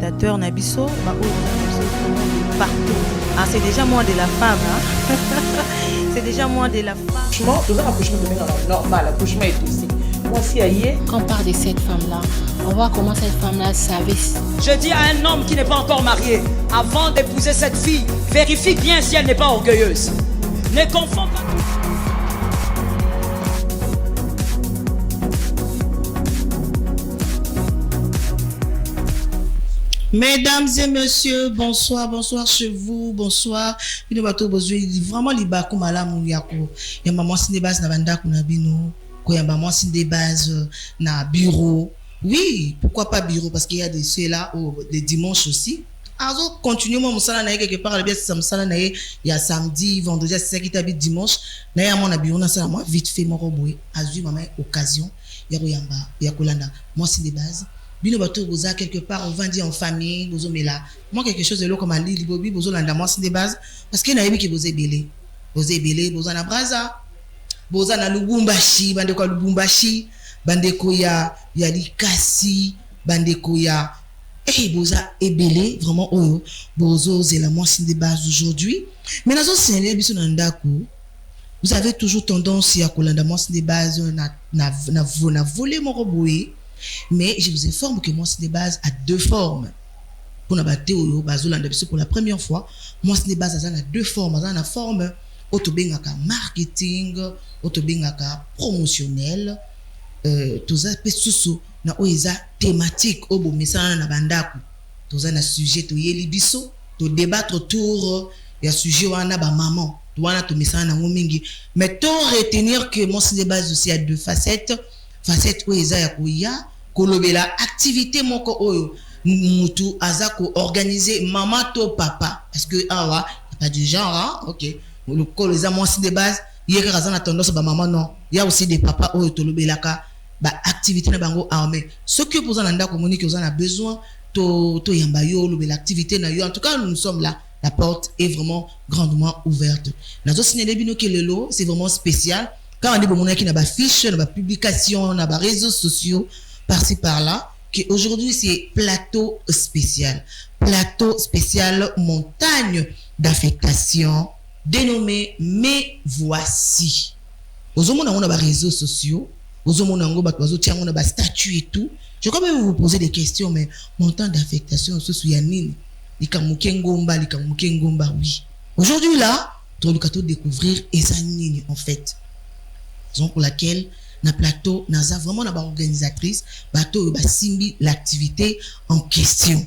téléspectateurs Nabiso, partout. Ah, c'est déjà moins de la femme. Hein? C'est déjà moins de la femme. Franchement, tout ça, l'accouchement de normal, l'accouchement est aussi. Moi, si aïe. Quand on parle de cette femme-là, on voit comment cette femme-là savait. Je dis à un homme qui n'est pas encore marié, avant d'épouser cette fille, vérifie bien si elle n'est pas orgueilleuse. Ne confonds pas. Mesdames et messieurs, bonsoir, bonsoir chez vous, bonsoir. Vraiment, les bacs malam yako. Il y a maman sin des bases na banda kuna bino, il y a maman sin des bases na bureau. Oui, pourquoi pas bureau parce qu'il y a des ceux-là des dimanches aussi. Alors, continuons mon salon quelque part le bien c'est salon il y a samedi, vendredi, c'est ça qui t'habite dimanche. Na ya mon bureau na ça moi vite fait mon robot. Azu maman occasion. Ya koyamba, ya kolanda. Moi sin des bases. Bino bato boza quelque part on va dire en famille bozo mela moi quelque chose de l'eau comme ali libobi bozo landa moi c'est des bases parce que na yebi ki bozo belé bozo na braza bozo na lubumbashi bandeko lubumbashi bandeko ya likasi bandeko ya boza ebelé vraiment oyo bozo zela moi c'est des bases aujourd'hui mais nazo c'est biso na ndako vous avez toujours tendance à kolanda moi c'est des bases na voler mon robot. Mais je vous informe que moi, c'est des bases à deux formes. Pour la pour la première fois, moi, c'est des bases à deux formes. Dans la forme marketing, promotionnel, tout ça, na oeza thématique, mais ça, na bandako. Tout ça, na sujet, to yeli biso, to débattre autour, il y a sujet, wana ba maman. Wana to message na ngomingi. Mais to retenir que moi, c'est des bases aussi à deux facettes. Facette oeza ya kuya. Kolobela activité moko oyo mutu azako organiser maman to papa parce que awa pas du genre hein? OK le col les amours de base hier razana tendance ba maman non il y a aussi des papas oyo tolobelaka ba activité na bango armé ce que pour nanda communiquer vous en a besoin to yamba yo lobela activité na yo en tout cas nous sommes là la porte est vraiment grandement ouverte nazo signaler bino que le lot c'est vraiment spécial quand on dit bon qui na ba fiche na ba publication na ba réseaux sociaux par-ci par-là, qu'aujourd'hui c'est plateau spécial montagne d'affectation dénommé Mais Voici. Aux hommes on a des réseaux sociaux, aux hommes on a des statuts et tout. Je vais quand même vous poser des questions, mais montagne d'affectation, ce soit Yanine, oui. Aujourd'hui là, tu vas découvrir Esanine en fait. Raison pour laquelle na plateau naza vraiment na ba organisatrice bato ba simbi l'activité en question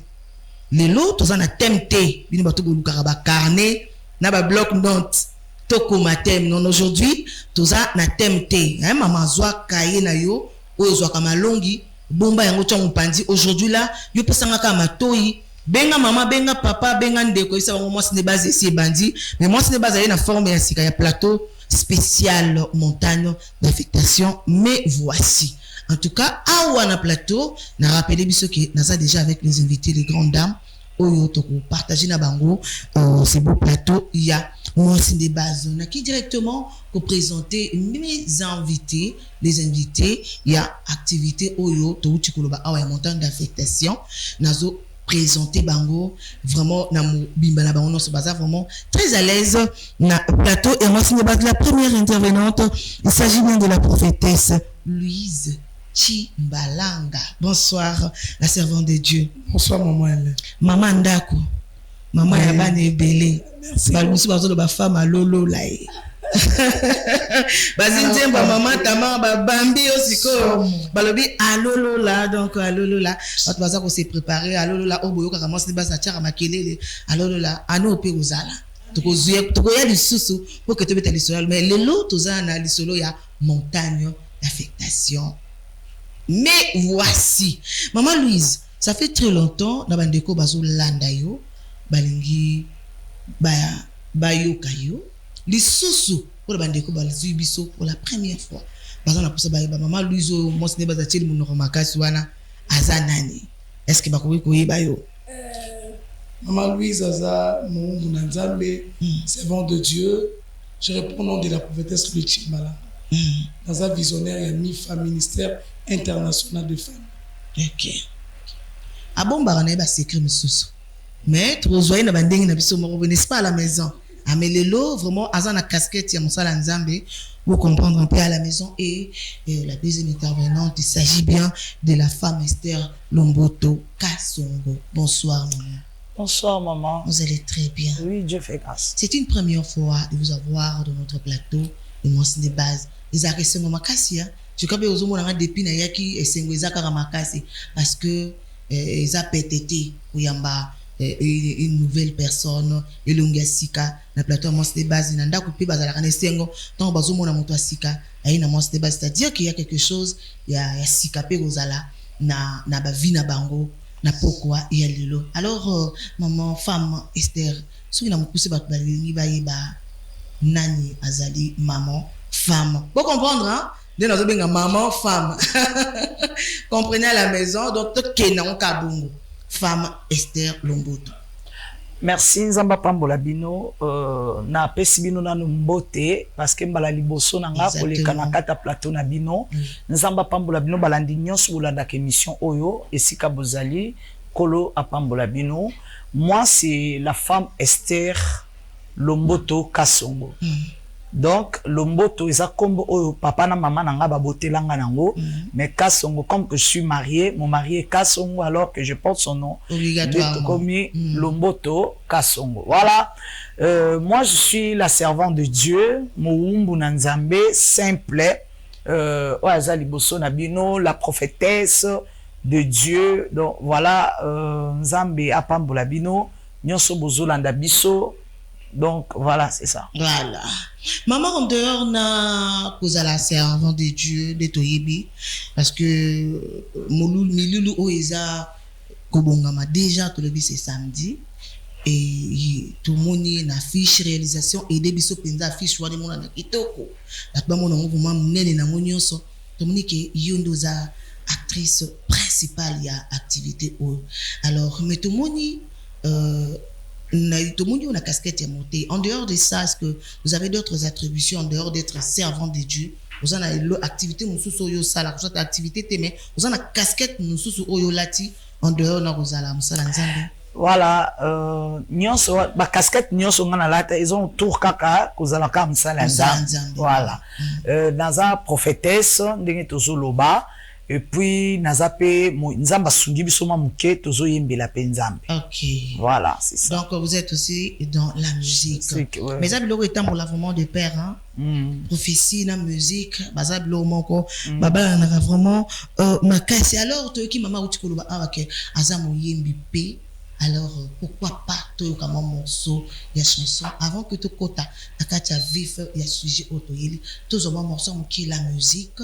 lelo toza na thème T bino bato bolukaka ba carnet na ba bloc note toko matem non aujourd'hui toza na thème T hein mama zwa kaye na yo oyo zwa ka malongi bomba yango tshongo pandi aujourd'hui là yo pesanga ka matoi benga mama benga papa benga ndeko isa bango moi ce n'est base ici bandi mais moi ce n'est base na forme ya sika ya plateau spécial montagne d'affectation Mais Voici. En tout cas, à Ouana Plateau, n'a rappelé biso que n'a déjà avec les invités, les grandes dames, au partager na bango, c'est beau plateau, il y a moi c'est des bases. On a qui directement pour présenter mes invités, les invités, il y a activité oyo to tikoloba à montagne d'affectation, nazo présenter bango vraiment na bimba na bango non ce bazar vraiment très à l'aise na plateau et moi c'est la première intervenante il s'agit bien de la prophétesse Louise Chimbalanga. Bonsoir la servante de Dieu. Bonsoir maman ndako maman ya bana ebele balusi bazo ba femme à lolo là bazinzemba maman tama ba bambi osiko balobi alolo là donc alolo là bato baza ko se préparer alolo là oboyoka kama se basa tchara makelele alolo là ano pe ozala tokoya lisusu pour que tu bete lisolo mais lelo toza na lisolo ya montagne d'affectation Mais Voici. Maman Louise, ça fait très longtemps na bandeko bazo landa yo balingi bayo kayo lisusu pour bandeko bazu biso pour la première fois bazo na posa ba maman Louise mo sene bazateli munoko makasi wana azanani est-ce que bakoki koyeba yo Maman Louise aza mungu na nzambe servant de Dieu. Je réponds au nom de la prophétesse Louise Chimbalanga. Naza visionnaire ya MIFA, ministère international de femmes. OK. abombaka na ye basekret mosusu mais tozwai na bandenge na biso moko n'est pas à la maison amelelo vraiment aza na casquette ya mosala nzambe pour comprendre un peu à la maison et la deuxième intervenante il s'agit bien de la femme Esther Lomboto Kasongo. Bonsoir maman. Bonsoir maman. Vous allez très bien. Oui, Dieu fait grâce. C'est une première fois de vous avoir dans notre plateau de Mosi de base. Les arrêts sont makasi. Je crois que vous avez depuis na yaki et sengweza kara makasi parce que ils a pétété uyamba une nouvelle personne elongia sika na plateau Mosi de base nanda couper bazala kana sengo tant bazo mona moto asika aina Mosi de base, c'est-à-dire qu'il y a quelque chose ya sika pe gozala na ba vie na bango na pourquoi il y a lelo. Alors maman femme Esther soki na mukuse ba balingi ba yeba nani azali maman femme. Pour comprendre hein, de nazo benga maman femme. Comprenez à la maison donc to kenan kabungo femme Esther Lomboto. Merci Nzamba Pambola Bino na pesi bino na mbote parce que mbala liboso na nga koleka na kata plateau na bino Nzamba Pambola Bino balandi nyonso bolanda ke mission oyo esika bozali kolo apambola bino. Moi c'est la femme Esther Lomboto Kasongo. Donc Lomboto eza kombo oyo papa na maman nanga ba botelanga nango mais Kasongo comme que je suis marié, mon mari est Kasongo alors que je porte son nom obligatoirement comme Lomboto Kasongo. Voilà. Moi je suis la servante de Dieu, Moumbu na Nzambe simple oaza liboso na bino la prophétesse de Dieu. Donc voilà Nzambe apambola bino nyonso bozolanda biso. Donc voilà, c'est ça. Voilà. Maman en dehors na cause à la servante de Dieu de Toyebi parce que milulu oeza kobongama déjà tout le bis c'est samedi et tout le monde na fiche réalisation et des biso penza fiche wa de mona na kitoko la ba mona mouvement nene na nyonso tout le monde que yondoza actrice principale ya activité o. Alors mais tout le monde tout le monde a une casquette à monter. En dehors de ça, est-ce que vous avez d'autres attributions en dehors d'être servant de Dieu? Vous avez une activité, vous avez une activité, mais vous avez une casquette en dehors de vous. Voilà, ba casquette nyonso ngana lata ils ont tour kaka kozala ka msala nzambe. Voilà. Dans un prophétesse ndenge tozoloba et puis nazape nzamba sungi biso ma muke tozo yembela pe nzambe. OK. Voilà, c'est ça. Donc vous êtes aussi dans la musique. Ouais. Mais ça biloko étant pour vraiment de père hein. Prophétie na musique, baza biloko moko baba na vraiment makasi. Alors to ki mama utikolo ba avake azamo yembi pe. Alors pourquoi pas to comme morceau ya chanson avant que to kota akacha vif ya sujet otoyeli to zo morceau qui la musique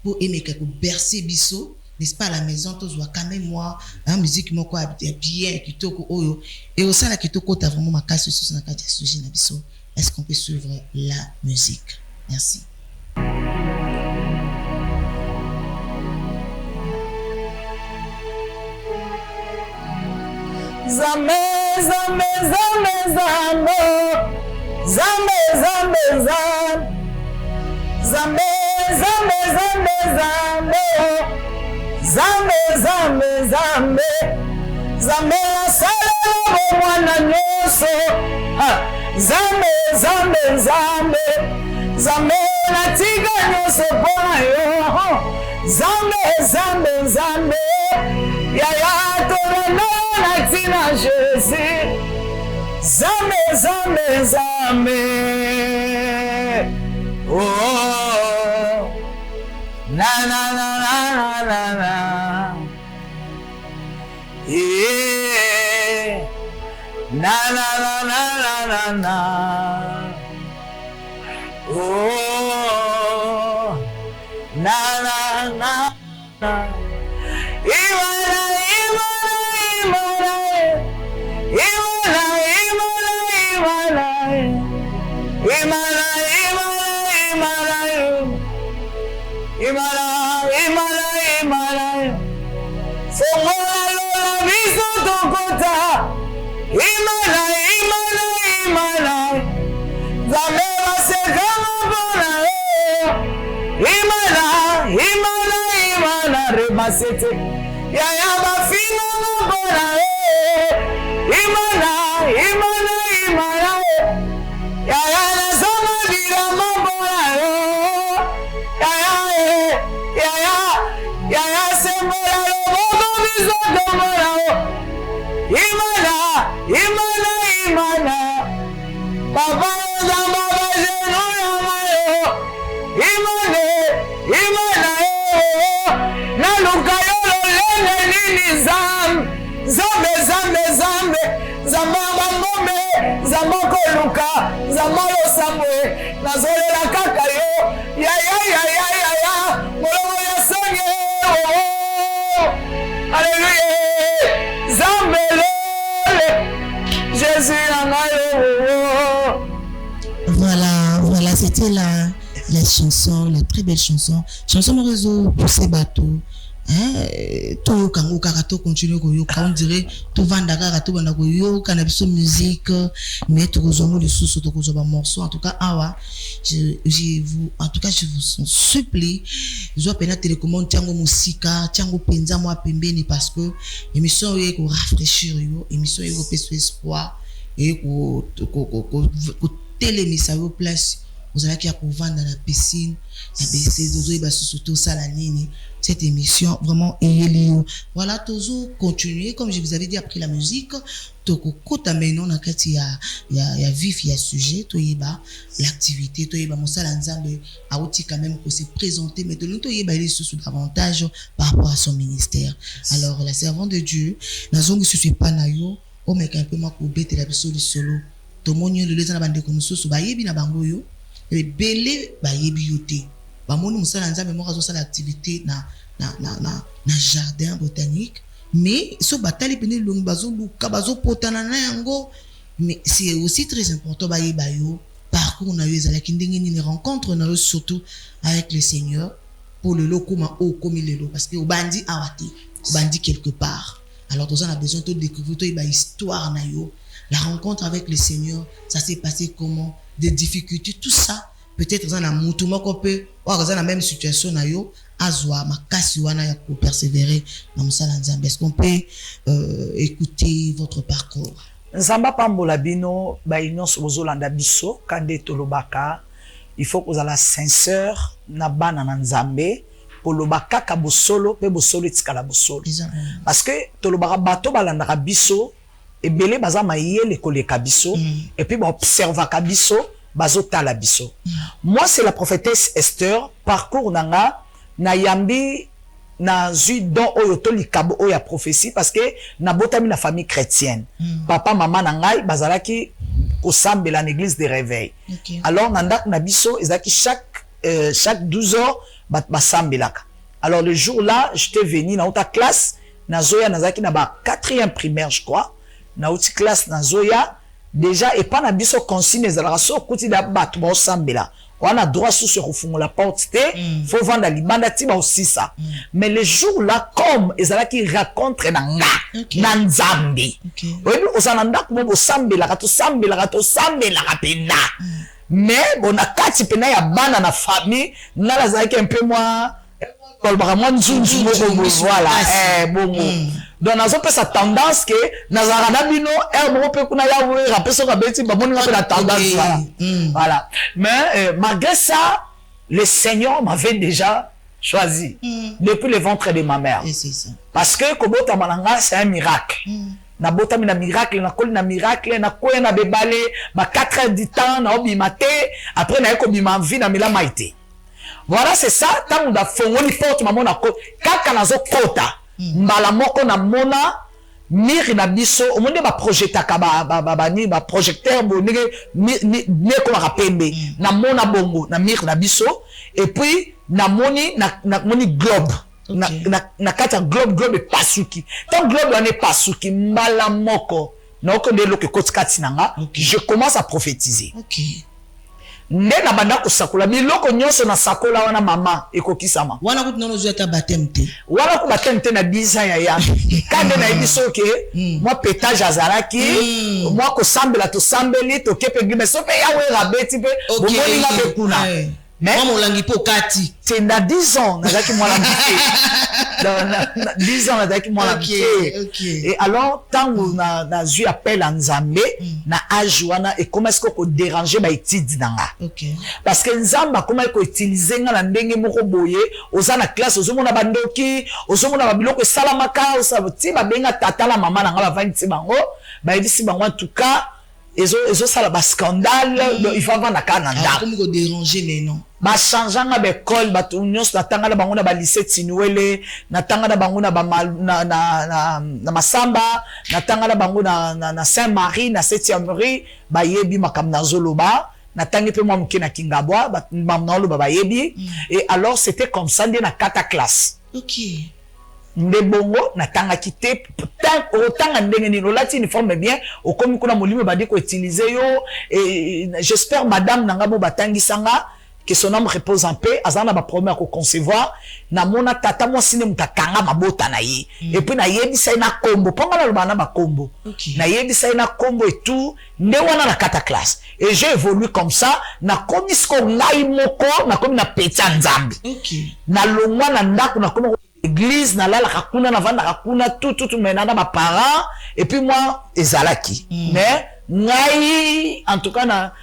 pour aimer que bercer biso n'est-ce pas à la maison to zo quand même moi hein musique moko bien kitoko oyo et au sein la kitoko ta vraiment makasi sur na akacha sujet na biso. Est-ce qu'on peut suivre la musique? Merci. Zambe, zambe, zambe, zambe, zambe, zambe, zambe, zambe, zambe, zambe, zambe, zambe, zambe, zambe, salamo mwana nyoso, zambe, zambe, zambe, zambe, natika nyoso pona yo, zambe, zambe, zambe, yaya torana. Tina Jésus, Zambe, Zambe, Zambe, oh, na na na na na na, yeah, na na na na na na, oh, na na na na, yaya sembola loboko biso tombola imana papa ozamba bajenu yangayo imana naluka yo lolenge nini zambe zamba bangombe zamba koluka zamba losamwe nazolela kaka yo yaya molongo ya songe alleluya zambe lole Jésus nangayo. Voilà, c'était la chanson, la très belle chanson mon réseau pour ces bateaux. Tout kango karato continue koyoka, on dirait tout vandaka karato banda koyoka na biso musique, mais tout kozomo le sous tout kozoba morceau. En tout cas je vous supplie, je dois peine télécommande tiango musika tiango penza moi pembeni parce que émission est ko rafraîchir yo, émission est ko peso espoir et ko télémisa yo place. Vous avez qu'à vendre dans la piscine, surtout ça la ligne. Cette émission vraiment voilà toujours continuer comme je vous avais dit après la musique toko kota maintenant na kati ya vif ya sujet to yeba l'activité to yeba mosala nzambe auti quand même pour se présenter mais to yeba les sous davantage par rapport à son ministère. Alors la servante de Dieu nazongi suis pas na yo o meka un peu ma ko bete la biso li solo to monyo le leza na bande ko mususu ba yebi na bango yo et belé ba yebi yote ba moni musala nzambe mo kazo sala activité na jardin botanique mais so batali pene longi bazo luka bazo potana na yango mais c'est aussi très important ba yeba yo parcours na yo ezalaki ndenge nini rencontre na yo surtout avec le Seigneur pour le lokuma o comme le parce que obandi awati obandi quelque part. Alors on a besoin de découvrir to ba histoire na yo, la rencontre avec le Seigneur, ça s'est passé comment, des difficultés, tout ça peut-être dans la moutuma qu'on peut ou dans la même situation na yo azwa makasi wana ya ko persévérer na musala nzambe. Est-ce qu'on peut écouter votre parcours? Nzamba pambola bino ba inyonso bozolanda biso kande tolobaka il faut que la sincère na bana na nzambe polobaka ka bosolo pe bosolo etikala bosolo parce que tolobaka bato balanda biso ebele baza mayele koleka biso et puis ba observaka biso bazotala biso. Moi c'est la prophétesse Esther parcours nanga na yambi na zui don oyo to likabo oyo ya prophétie parce que na botami na famille chrétienne. Papa maman na ngai bazalaki kosambela l'église des réveils. Alors nandak na biso ezaki chaque 12 heures basambelaka. Alors le jour là j'étais venu na ta classe na zoya nazaki na ba 4e primaire je crois na outi classe na zoya déjà et pas na biso consigne ezalaka so kuti da bato ba osambela on a droit sur la porte faut vendre la libanda tiba aussi ça mais le jour là comme ezalaki rencontre na nga na nzambe oui osananda ko bo sambela ka to sambela pena mais bon na kati pena ya bana na famille na la zaki un peu moi voilà bon donc nazo pe sa tendance que nazarana bino bon pe kuna ya we rapeso ka beti ba moni la tendance voilà mais malgré ça le Seigneur m'avait déjà choisi depuis le ventre de ma mère parce que kobota malanga c'est un miracle na bota mina miracle na koli na miracle na koya na bebale ba 4 heures du temps na obimate après na ekobima vie na mila maite. Voilà c'est ça tant da fongoli porte maman na ko kaka nazo kota mbala moko na mona mire na biso o monde ba projectaka ba projecteur bo ne ko rapembe na mona bongo na mire na biso et puis na moni globe na kata globe pasuki tant globe on est pasuki mbala moko na ko de lo ke kotikati nanga je commence à prophétiser. Nena banda ko sakola biloko nyonso na sakola wana mama ekokisama wana kuti nono zuata batemte wana ko batemte na 10 ans ya kande na ibiso ke moi pétage azaraki moi ko sambela to sambeli to kepe gime so pe yawe rabeti pe bomoni na bekuna mais moi molangi po kati c'est na 10 ans nazaki moi la dans 10 ans nazalaki mwana Ok. et alors tango na zui appel à Nzambe na âge wana et comment est-ce qu'on déranger ba étude nanga Ok. parce que Nzamba comment il utiliser nga na ndenge moko boye oza na classe ozomona bandoki ozomona ba biloko salamaka osaboti ba benga tata la mama nanga ba vandi bango ba yebisi bango en tout cas ezo sala ba scandale donc il faut avoir na kananda Comme ko déranger mais non. ba changeanga ba école ba nyonso natanga na bango na ba lycée Tinuele natanga na bango na ba na Masamba natanga na bango na Saint-Marie na 7e rue ba yebi makam na zoloba natangi pe moi mke na Kingabwa ba mamna lo ba yebi et alors c'était comme ça ndé na 4 classe. Ok. Nde bongo natanga kité autant ndenge ni lolati uniforme bien au comme kuna molimo ba ko utiliser yo et j'espère madame nanga bo batangi sanga que son âme repose en paix azana ba première ko concevoir na mona tata mo sine mutakanga mabota na ye et puis na yebisa na kombo ponga na lobana ba kombo na yebisa na kombo et tout nde wana na 4 classe et j'ai évolué comme ça na komisko ngai moko na komi na petit Nzambe na longwa na ndako na komi église na lala kakuna na vanda kakuna tout menana ba parents et puis moi ezalaki mais ngai en tout cas na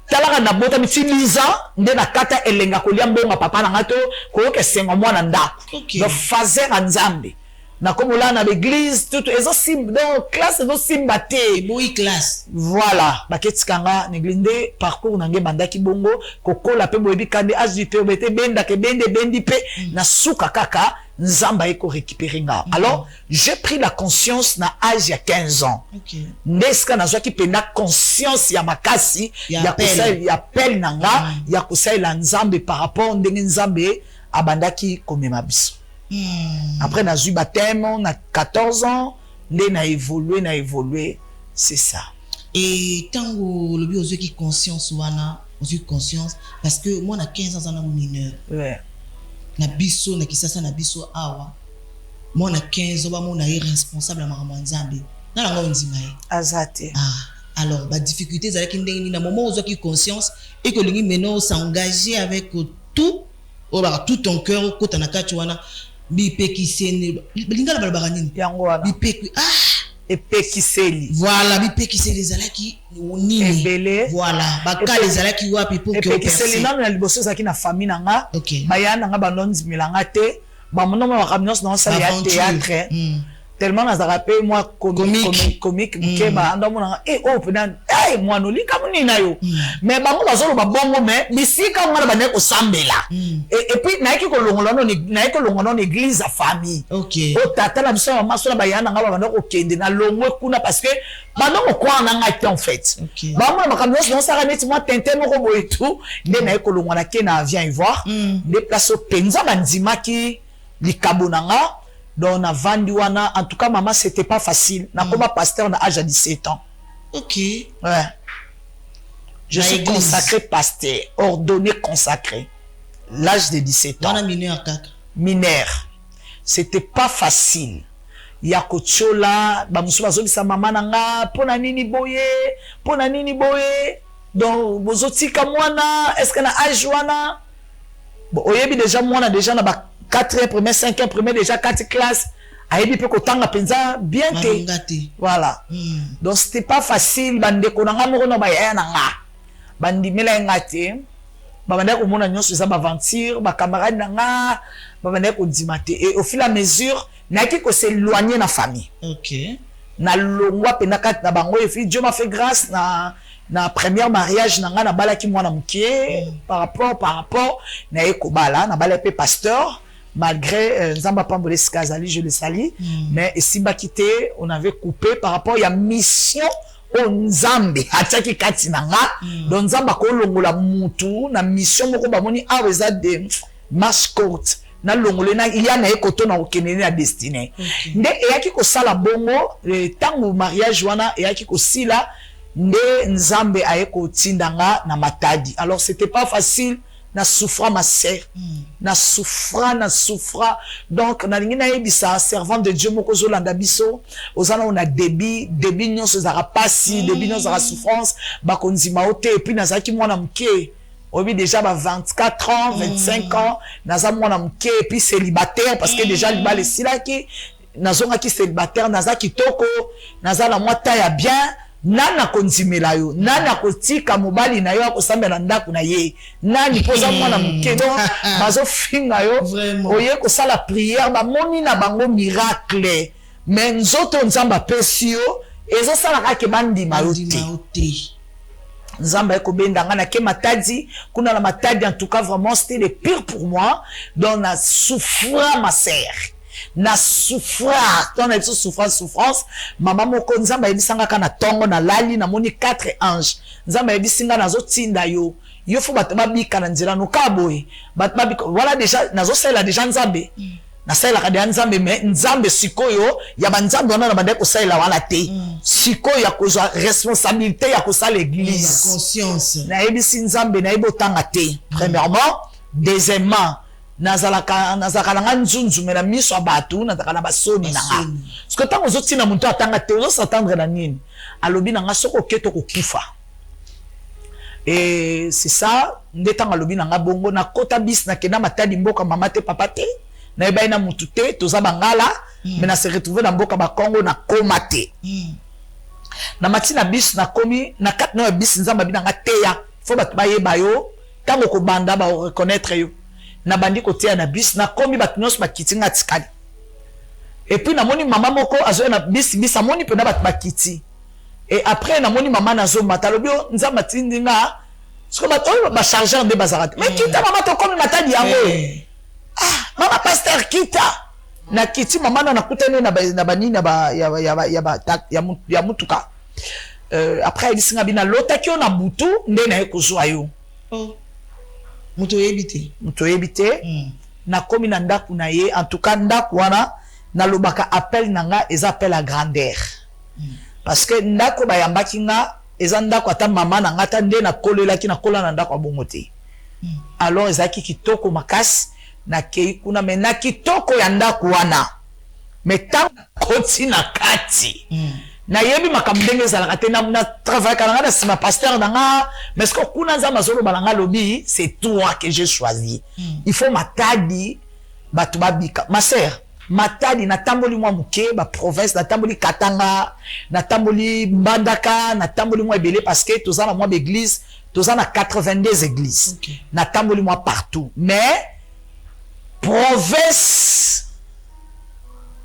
talaka na bota mi liza nde na kata elenga kolia mbonga papa na ngato ko ke sengo mwana ndako donc fazer Nzambe na komola na l'église tout ezo sim donc classe ezo simbate boy classe voilà baketikanga néglinde parcours nange bandaki bongo kokola pe boyebi kande azupe obete benda ke bende bendi pe na suka kaka Nzamba eko récupérer nga alors j'ai pris la conscience na âge ya 15 ans ndeska na zwaki pe na conscience ya makasi ya kusai ya appel nanga ya kusai la Nzambe par rapport ndenge Nzambe abandaki komema biso. Après, na eu baptême, on a 14 ans, on a évolué, c'est ça. Et tant que le bio qui conscience wana, on conscience parce que moi na 15 ans on a mineur. Ouais. Na biso na kisasa na biso awa. Moi na 15 ans moi na irresponsable à maman Nzambe. Na nga ondima ye. Azate. Alors ba difficulté za kindenge na moment où qui conscience et que lingi maintenant s'engager avec tout tout ton cœur ko tanaka chwana bipekiseni lingala balabara nini yango wana bipeki epekiseli voilà bipekiseli ezalaki nini ebele voilà bakale ezalaki wapi pour que epekiseli na liboso ezalaki na famille nanga bayana nga banonzi milanga te bamono ma kamnyos na salle ya théâtre tellement nazaka pe moi comique mukeba ndo mona oh pedan moi no lika munina yo mais bango bazolo ba bongo mais bisika ngana bane ko sambela et puis naiki ko longono église à famille o tata na biso mama so na bayana ngaba bane ko kende na longwe kuna parce que bano ko kwa na ngati en fait bango makamyo no sara neti moi tente moko boye tout nde naiki ko longona ke na avion ivoire déplace au penza bandima ki likabonanga. Donc, on a vendu, en tout cas, maman, c'était pas facile. On a comme pasteur, on a âge à 17 ans. Ok. Ouais. Je suis consacré pasteur, ordonné consacré. L'âge de 17 ans. On a mineur, kaka. Mineur. C'était pas facile. Il y a Kochola, bamusu bazobi sa maman nanga, pona nini boye. Donc, bozotika mwana, est-ce qu'on a âge wana? Bon, oyebi déjà mwana déjà na ba 4e première 5e première déjà 4 classes ayebi pe kotanga penza bien te voilà donc c'était pas facile bande konanga moko na bayaya nanga bandi mela ngate babanda ko mona nyonso za aventure ba camarade nanga babanda ko dimate et au fil et à mesure naki ko s'éloigner na famille na longwa pe na kat na bango et puis Dieu m'a fait grâce na premier mariage nanga na balaki mwana mukie par rapport na ekobala na bala pe pasteur. Malgré Nzamba Pambole Skazali, je le salue, mais Simba quitté, on avait coupé par rapport à la mission au Nzambe, Ataki Katinanga, donc Nzamba Kolongola Moutou, na mission moko bamoni aweza de mascotte, na longole na iya na ekoto na okene na destinée. Nde eyaki ko sala bongo, tango mariage wana eyaki ko sila, nde Nzambe ayeko tindanga na matadi. Alors c'était pas facile. Na souffra ma sœur, na souffra. Donc na lingi na yebisa servant de Dieu moko zolanda biso, ozana on a débit nyonso zara pasi, débit nyonso zara souffrance, bakonzima ote et puis nazaki mwana mke obi déjà 24 ans 25 ans naza mwana muke et puis célibataire parce que déjà libala esilaki nazongaki célibataire naza kitoko naza na mwa ta ya bien nani akondimela yo nani akotika mobali na yo akosambela ndako na ye nani poza mwana muke donc bazofinga yo oye kosala prière bamoni na bango miracle mais nzoto nzambe apesi yo ezosalaka ke bandima yo te nzambe ekobenda nga na ke matadi kuna na matadi en tout cas vraiment c'était le pire pour moi donc na souffrir ma sœur na souffrir ton etu souffrance mama moko nzambe ayebisanga kana tongo na lali na moni 4 anges nzambe ayebisinga nazotinda yo fo bato babika na nzela noka boye bato babika voilà déjà nazosala déjà nzambe nasalelaka deja nzambe mais nzambe sikoyo ya banzambe wana na bande kosalela wana te sikoyo ya kozwa responsabilité ya kosala l'église conscience nayebisi nzambe nayebi otanga te premièrement deuxièmement nazalaka nanga nzunzu me na miso ya bato nazalaka na basoni na nga parce que ntango ozotina moto atanga te ozosatendre na nini alobi na nga soki oke tokokufa et c'est ça nde ntango alobi na nga bongo nakota bis nakenda matadi mboka mama te papa te nayebai na mutu te toza bangala me na se retrouve na mboka bakongo na koma te na mati na bis nakomi na kati na bis nzambe abi na nga teya fo bato bayeba yo ntango kobanda bareconnaître yo na bandi koteya na bis nakomi bato nyonso bakiti nga tikali et puis namoni mama moko azoya na bis amoni mpena bato bakiti et après namoni mama nazomata alobi o nzambe atindi nga soki bato oyo bachargeur nde bazalaka te mais kita mama tokomi matadi yango mama pasteur kita na kiti mama na nakutani na banini ya mutuka après elisinga bina lotaki yo na butu nde na ye kozwa yo mutu oyebi te nakomi na ndako na ye en tout cas ndako wana nalobaka appel na nga eza appel à grandeur parce que ndako bayambaki nga eza ndako ata mama na nga ata nde nakolelaki nakola na ndako ya bongo te alors ezalaki kitoko makasi nakei kuna me na kitoko ya ndako wana me ntango koti na kati nayebi makambo ndenge ezalaka te na travaillaka na nga na nsima pasteur na nga mais ce que kuna nzambe azoloba na nga lobi c'est toi que j'ai choisi il faut matadi bato babika ma sœur matadi natamboli mwa muke baprovince natamboli katanga natamboli mbandaka natamboli mwa ebele parce que toza na mwa baéglise toza na 82 églises natamboli mwa partout mais province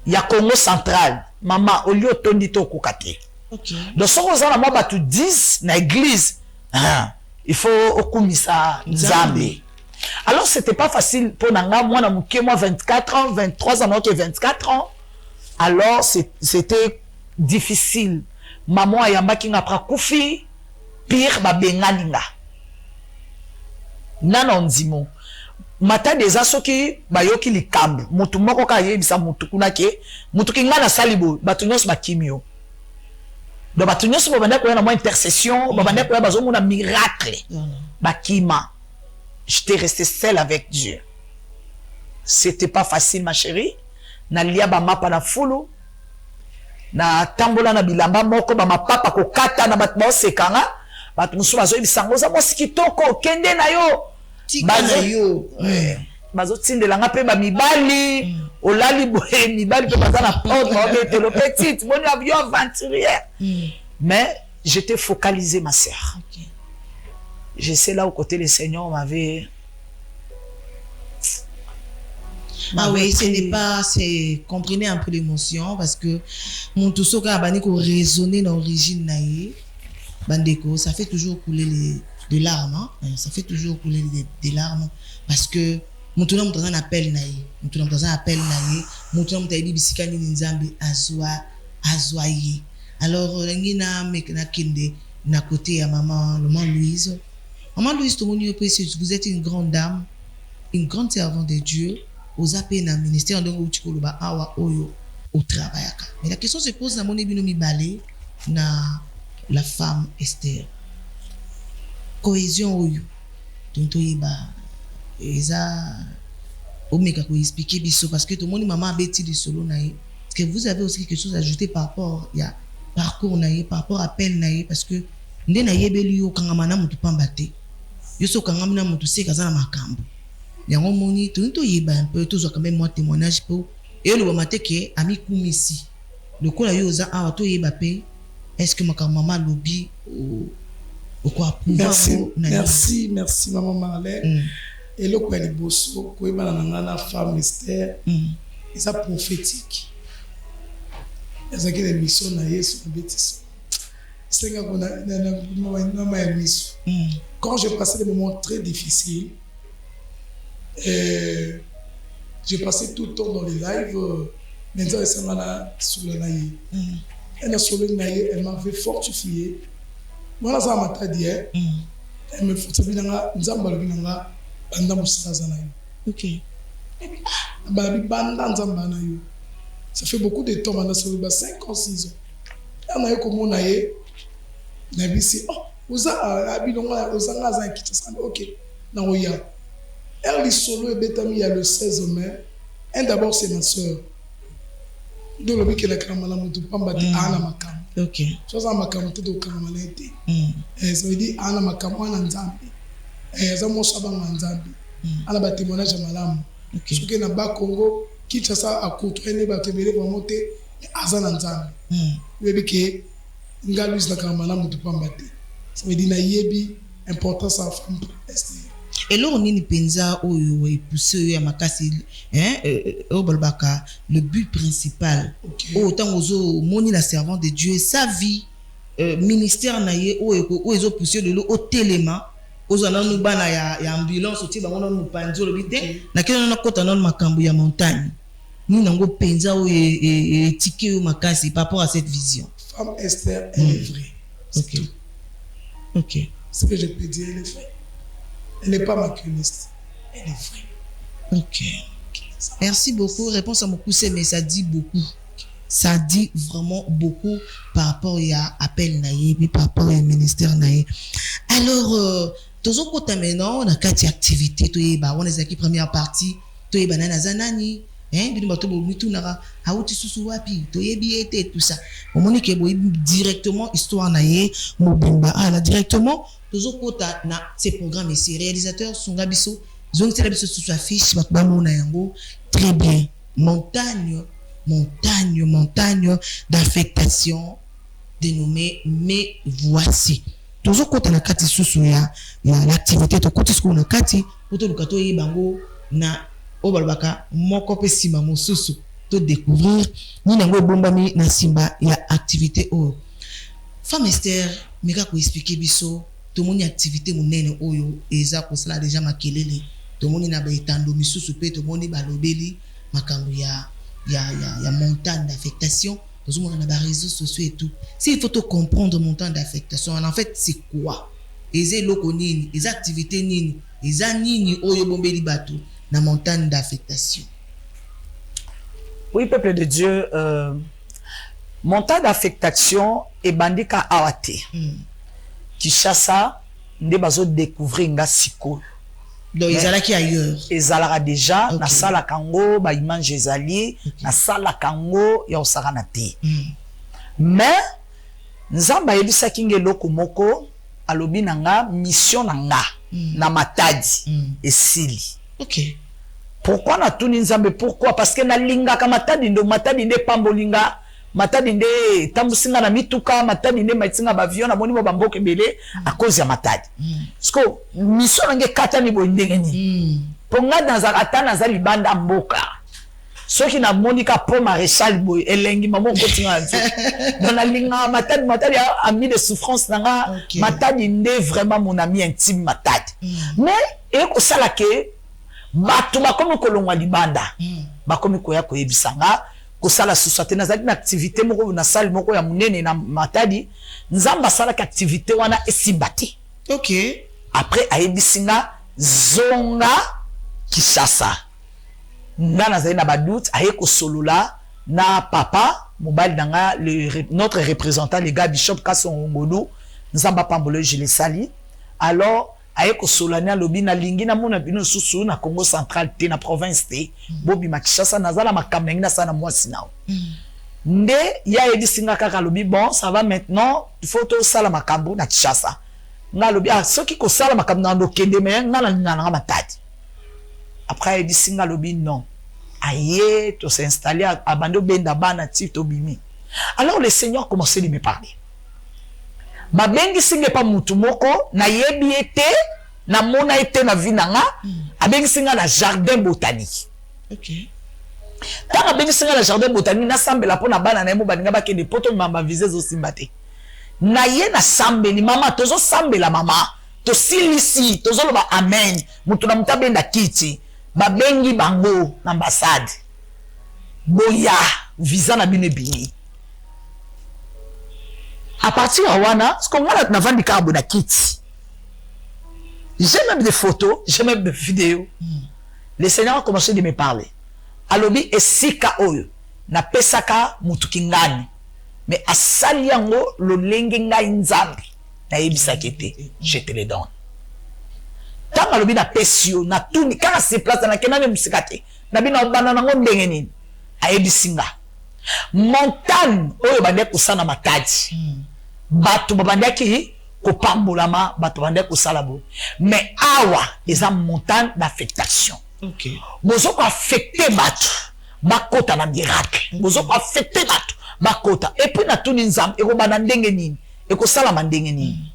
ya Congo central mama olio tondi to kokate donc soko za na mwa batu 10 na église il faut okumisa nzambe alors c'était pas facile pour nanga mwana muke moi 24 ans 23 ans ok 24 ans alors c'était difficile maman ayambaki nga pra kufi pire babengani nga nana ndimo mata deza soki bayoki likambo mutu moko ka yebisa mutu kuna ke mutu kinga na salibo batu nyonso bakimio do batu nyonso babanda ko na mo intercession babanda ko bazomona miracle bakima j'étais resté seul avec Dieu c'était pas facile ma chérie na lia ba mapa na fulu na tambola na bilamba moko ba mapapa ko kata na batu ba sekanga batu musu bazoyebisa ngo za mosiki toko kende na yo bazotindela nga mpe bamibali olali boye mibali mpe baza na porte babetelo petite boni avion aventurière mais j'étais focalisé ma sœur j'essaie là au côté le Seigneur m'avait oui ce n'est pas c'est comprenez un peu l'émotion parce que mon tout soka abani ko raisonner dans l'origine naïe bandeko ça fait toujours couler des larmes, hein? Ça fait toujours couler des larmes parce que mon tournant dans un appel naïe, mon tournant dans un appel naïe, mon tournant dans un bisikani nzambe azwaye. Alors ngina mekna kinde na côté à maman Louise. Maman Louise tout le monde précieuse, vous êtes une grande dame, une grande servante de Dieu, aux appels na ministère de Utikoloba awa oyo au travail. Mais la question se pose na mon ebinomi balé na la femme Esther. Cohésion oyo tonto yeba eza omeka ko expliquer biso parce que tout le monde maman abeti de solo nae est-ce que vous avez aussi quelque chose à ajouter par rapport ya parcours nae par rapport à appel nae parce que nde na yebeli yo kangama na mutu pambate yoso kangamina mutu se kazana makambo yango moni to yeba un peu to zo quand même moi témoignage pour et le mateke ami kumisi le kola yoza a to yeba pe est-ce que maman lobi au quoi merci maman Marlène et le quoi les bosso ko yeba na femme mystère et ça prophétique eza que les missions na Yesu bêtise c'est quand j'ai passé des moments très difficiles j'ai passé tout le temps dans les lives maintenant sur le naïe elle m'avait fortifié voilà ça m'a dit elle me fortifie dans nzamba binanga banda musikaza na yo OK banda nzamba na yo ça fait beaucoup de temps maintenant sur 5 ans 6 ans on a eu comme on a eu nabisi oza abilonga ozanga za kitasa OK na oya elle solo et betami il y a le 16 mai elle d'abord c'est ma sœur donc le biki la kamala mutu pamba ti ana makam OK so za makam te do kamala ete ça veut dire ana makam ana nzambe za mo sabanga nzambe ana ba témoignage malamu ce que na ba Congo kitasa akutwene ba tebele ba monter azana nzambe le biki ngalus na kamala mutu pamba te ça veut dire na yebi importance à femme Esther. Et là on est penza oyo et poussé ya makasi au balbaka le but principal autant ozo moni la servante de Dieu sa vie ministère na ye o ezo poussé de au téléma ozo na nu bana ya ambulance oti ba ngona nu panzo lo bite na kena na kota na makambo ya montagne ni nango penza o et ticket o makasi par rapport à cette vision. Femme Esther elle est vraie. OK Ce que je peux dire elle est vraie. Elle n'est pas macroniste. Elle est vraie. OK. Merci beaucoup. Réponse à mon coup, mais ça dit beaucoup. Ça dit vraiment beaucoup par rapport à appel naïe, puis par rapport au ministère naïe. Alors, tous au côté maintenant, on a 4 activités. On est qui première partie. Tu es banana zanani. Bino bato bo mitu nara hauti susu wapi to yebi ete tout ça on moni ke boy directement histoire naïe mobimba là directement tozo kota na ces programmes et ces réalisateurs sont gabiso zong tela biso sur affiche ba mona yango très bien montagne d'affectation dénommée mais voici tozo kota na kati susu ya l'activité to koti sku na kati poto lukato yebango na obalbaka moko pe sima mosusu to découvrir ni nango bombami na simba ya activité o femme Esther meka ko expliquer biso to moni activité monene oyo eza ko sala déjà makelele to moni na ba etando misusu pe to moni ba lobeli makambo ya montagne d'affectation to moni na ba réseaux sociaux et tout si il faut te comprendre montagne d'affectation en fait c'est quoi eza loko nini eza activité nini eza nini oyo bombeli bato na montagne d'affectation. Oui, peuple de Dieu, montagne d'affectation et bandika awate. Kishasa, nde bazo découvrir nga siko. Donc ils allaient qui ailleurs. Ils allaient déjà na sala kango ba image ezali na sala kango ya osaka te. Mais nzamba yebisa kingeloko moko alobi nanga mission nanga na matadi esili. OK. Pourquoi na tuni nzambe pourquoi parce que na linga ka matadi nde pambolinga matadi nde tambusinga na mituka matadi nde maitinga ba avion na boni bo bamboke belé à cause ya matadi. Parce que mission nge kata ni bo ndengeni. Ponga dans atana za libanda mboka. Ceux qui na monika po maréchal boy elengi mamo kotinga nzo. Dans la linga matadi a mis de souffrance nanga matadi nde vraiment mon ami intime matadi. Mais et ko sala ke bato bakomi kolongwa libanda bakomi koya koyebisanga kosala société nazali na activité moko na salle moko ya munene na matadi nzamba sala ka activité wana esibati. OK. Après ayebisinga zonga Kishasa nga nazali na badoute aye ko solola na papa mobile nanga notre représentant le gars Bishop Kasongolo nzamba pambolo je le sali alors aye ko solania lobi na lingi na mona bino susu na Congo central te na province te bobi makishasa nazala makamna ngina sana mwasi nao nde ya edisinga kaka lobi bon ça va maintenant il faut to sala makambo na Kishasa nga lobi soki ko sala makamna ndo kende me nga na nga matadi après il dit nga lobi non aye to s'installer à bando benda bana tito bimi. Alors le Seigneur commençait de me parler. Ba bengi singe pa mutu moko na yebi ete na mona ete na vinanga abengi singa na jardin botanique. OK. Quand abengi singa na jardin botanique na sambela pona bana na mo baninga ba kende poto mamba viser zo simbate. Na ye na sambeli mama tozo sambela mama to silisi tozo loba amen mutu na mutabenda kiti ba bengi bango na ambassade boya visa na bine bini. À partir de Wana, ce qu'on a dans le carbo na kit. J'ai même des photos, j'ai même des vidéos. Le Seigneur a commencé de me parler. Alobi esika oyo na pesaka mutukingani. Mais asali yango lo lenge nga nzambi na yebisa kete, je te le donne. Tant alobi na pesio na tuni quand se place na kenane musikate. Na bina obana nango ndenge nini. Ayebisinga. Montagne oyo bande kusana matadi. Batu babandaki kopambolama batu bande kusalabo. Mais awa eza montagne d'affectation. OK. Bozo ko affecter batu bakota na miracle. Bozo ko affecter batu bakota. Et puis na tuni nzam eko bana ndenge nini. Eko salama ndenge nini.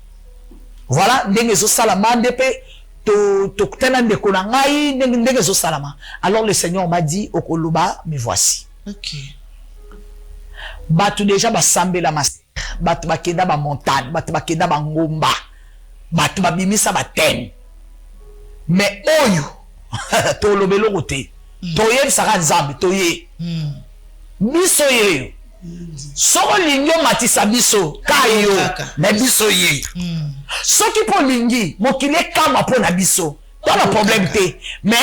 Voilà ndenge zo salama ndepe to tena ndeko na ngai ndenge zo salama. Alors le Seigneur m'a dit okoloba me voici. OK. Batu déjà basambela mas batu bakenda ba montagne batu bakenda ba ngomba batu babimisa ba tem mais oyo to lobelo kote to ye saka nzambe to ye biso ye soko lingyo matisa biso kayo na biso ye soki po lingi mokile kama po na biso pas le problème te mais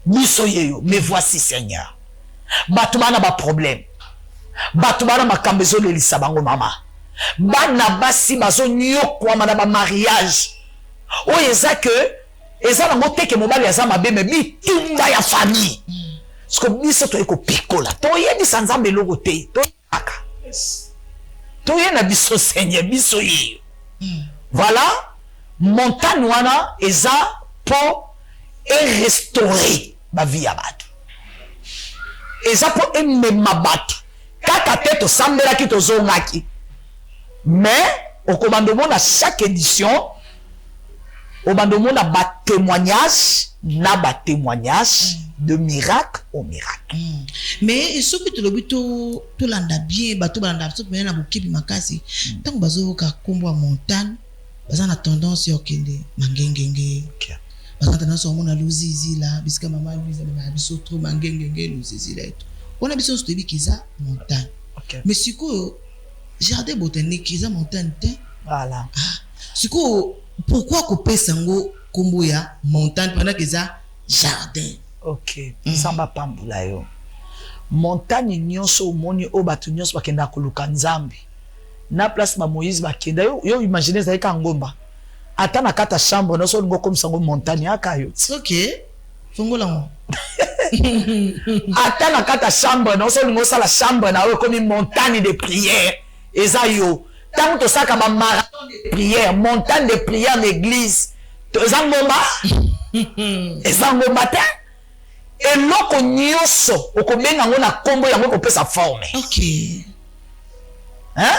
biso ye yo me voici Seigneur batu bana ba problème batu bana makambezo le lisabango mama bana basi bazo nyokwa mana ba mariage o eza que eza na moteke mobali eza mabe me bitumba ya famille parce que biso to eko pikola to yebi sanzambe logo te to aka to ye na biso Seigneur biso ye voilà montagne wana eza pour restaurer ba vie ya batu eza pour emema batu kaka te to sambela ki to zongaki mais au commandement à chaque édition au commandement à bas témoignage na bas témoignage de miracle au miracle mais ce que tu le buto to landa bien bato landa so mais na bokibi makasi tant bazo ka kombo montagne bazana tendance yo kende mangengenge parce que tendance on a luzizi là bisika mama luzizi ba biso trop mangengenge luzizi là on a biso to bikiza montagne mais siko jardin botanique ils ont montagne voilà siko pourquoi couper sango kombo ya montagne pendant que ça jardin OK samba pambula yo montagne nyonso omoni o batu nyonso bakenda koluka nzambe na place ba Moïse bakenda yo imaginer ça ka ngomba ata na kata chambre no so ngo comme sango montagne akayo OK fongola ngo ata na kata chambre no so ngo sala chambre na yo comme montagne de prière eza yo tant to saka ba marathon de prière montagne de prière l'église to ezangomba ezangomba te eloko nyonso okobenga ngo na kombo yango ko pesa forme OK hein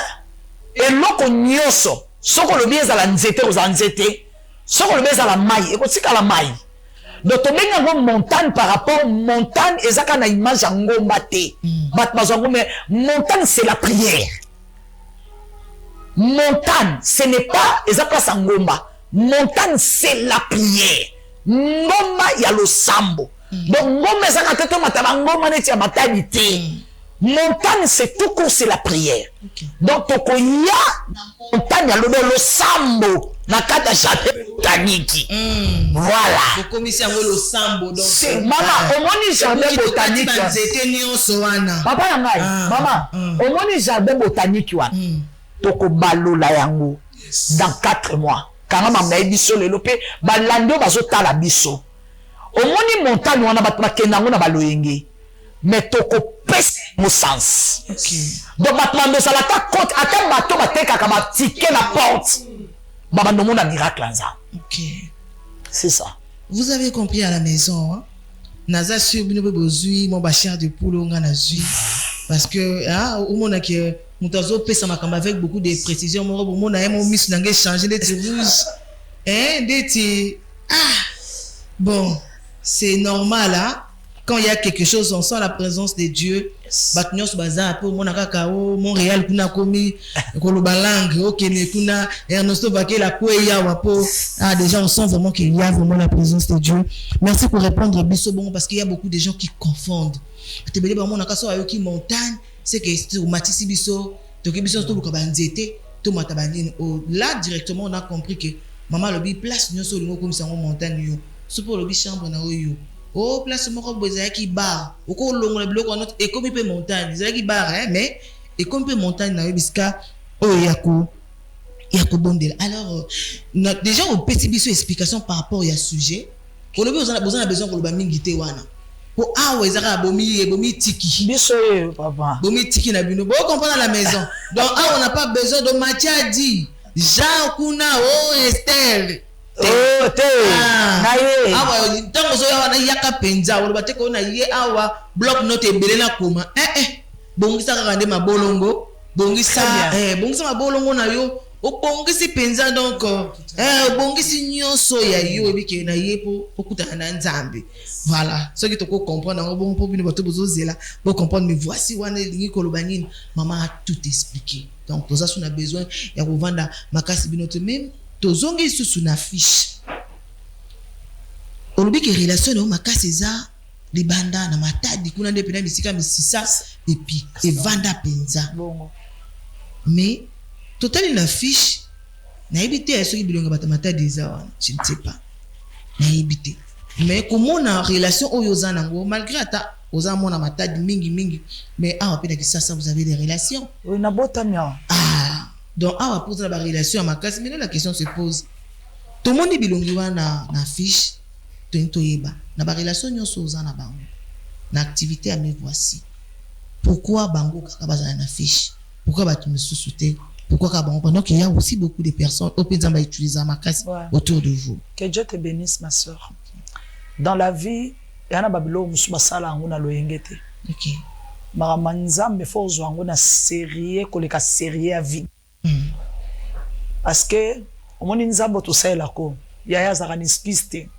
eloko nyonso soko lobi ezala nzete oza nzete soko lobi ezala mai ekotika la mai donc tobenga ngo montagne par rapport montagne ezaka na image ya ngomba te bat bazango mais montagne c'est la prière. Montagne, ce n'est pas ezaka ngomba. Montagne, c'est la prière. Ngomba ya lo sambo. Donc ngomba ezaka tete mataba ngomba neti ya matalité. Montagne, c'est tout court, c'est la prière. Donc tokoya montagne ya lo sambo na kata jardin botanique. Voilà. Commission lo sambo donc. C'est maman, omoni jardin botanique. Papa ngai, maman, omoni jardin botanique wana. Toko balola yango dans 4 mois. Quand ma mère biso le lopé, balando bazo tala biso. Omoni montagne wana bat makenda ngo na baloyenge. Mais toko pese mo sens. OK. Donc batmando sala ta compte ata bato bateka ka ba ticket la porte. babando mona miracle nzambe. Ok. C'est ça. Vous avez compris à la maison, hein? Naza sur bino bozui mon bachar de poule nga na zui parce que au monde que mutazo pesa makamba avec beaucoup de précision mon monde a mon miss nangé changer des rouges des bon c'est normal hein quand il y a quelque chose on sent la présence de Dieu batnyos baza po mona kaka o Montréal kuna komi koloba langue OK mais kuna Ernesto Bakela kweya wapo déjà on sent vraiment qu'il y a vraiment la présence de Dieu. Merci pour répondre biso bon parce qu'il y a beaucoup de gens qui confondent atebele ba mona kaso ayoki montagne c'est que c'est matisi biso to ke biso to luka banzete to matabandini là directement on a compris que maman lobi place nyoso lingo comme ça montagne yo so pour lobi chambre na oyo oh place moko boza ki bar oko longola biloko notre et comme pe montagne za ki bar hein mais et comme pe montagne na biska oh yako bondela alors déjà on petit biso explication par rapport à sujet on a besoin ko loba mingi te wana po awa ezaka bomi tiki biso papa bomi tiki na bino bo comprendre à la maison donc on n'a pas besoin de Mathia dit Jean kuna Esther awa ntango zo yawa na yaka penza oloba te ko na ye awa block note ebele na koma bongisa kaka nde mabolongo bongisa mabolongo na yo obongisi penza donc obongisi nyonso ya yo ebike na ye po okutana na nzambe voilà ce qui te comprendre ngo bon po bino bato bozozela pour comprendre mais voici wana lingi koloba nini maman a tout expliqué donc toza suna besoin ya kovanda makasi bino te même tozongi susu na fiche olobi ke relation na makasi za libanda na matadi kuna nde pena misika misisa et puis evanda penza bongo mais total la fiche na ebité soki bilonga bata matadi za wana je ne sais pas na ebité mais comment on a relation oyo za nango malgré ata oza mona matadi mingi mais pena ki ça vous avez des relations oui na botamia donc pose la relation à ma classe mais là la question se pose tout le monde bilongi wana na fiche to yeba na ba relation nyonso oza na bango na activité à me voici pourquoi bango kaka baza na fiche pourquoi batu me sous-souter pourquoi ka bango pendant qu'il y a aussi beaucoup de personnes au pays va utiliser ma classe autour de vous. Que Dieu te bénisse ma sœur. Dans la vie yana babilo musuba sala nguna loyengete. OK. Mara nzambe fo zwango na sérieux koleka sérieux à vie. Parce que omoni nzambo to sala ko yaya zakani skiste.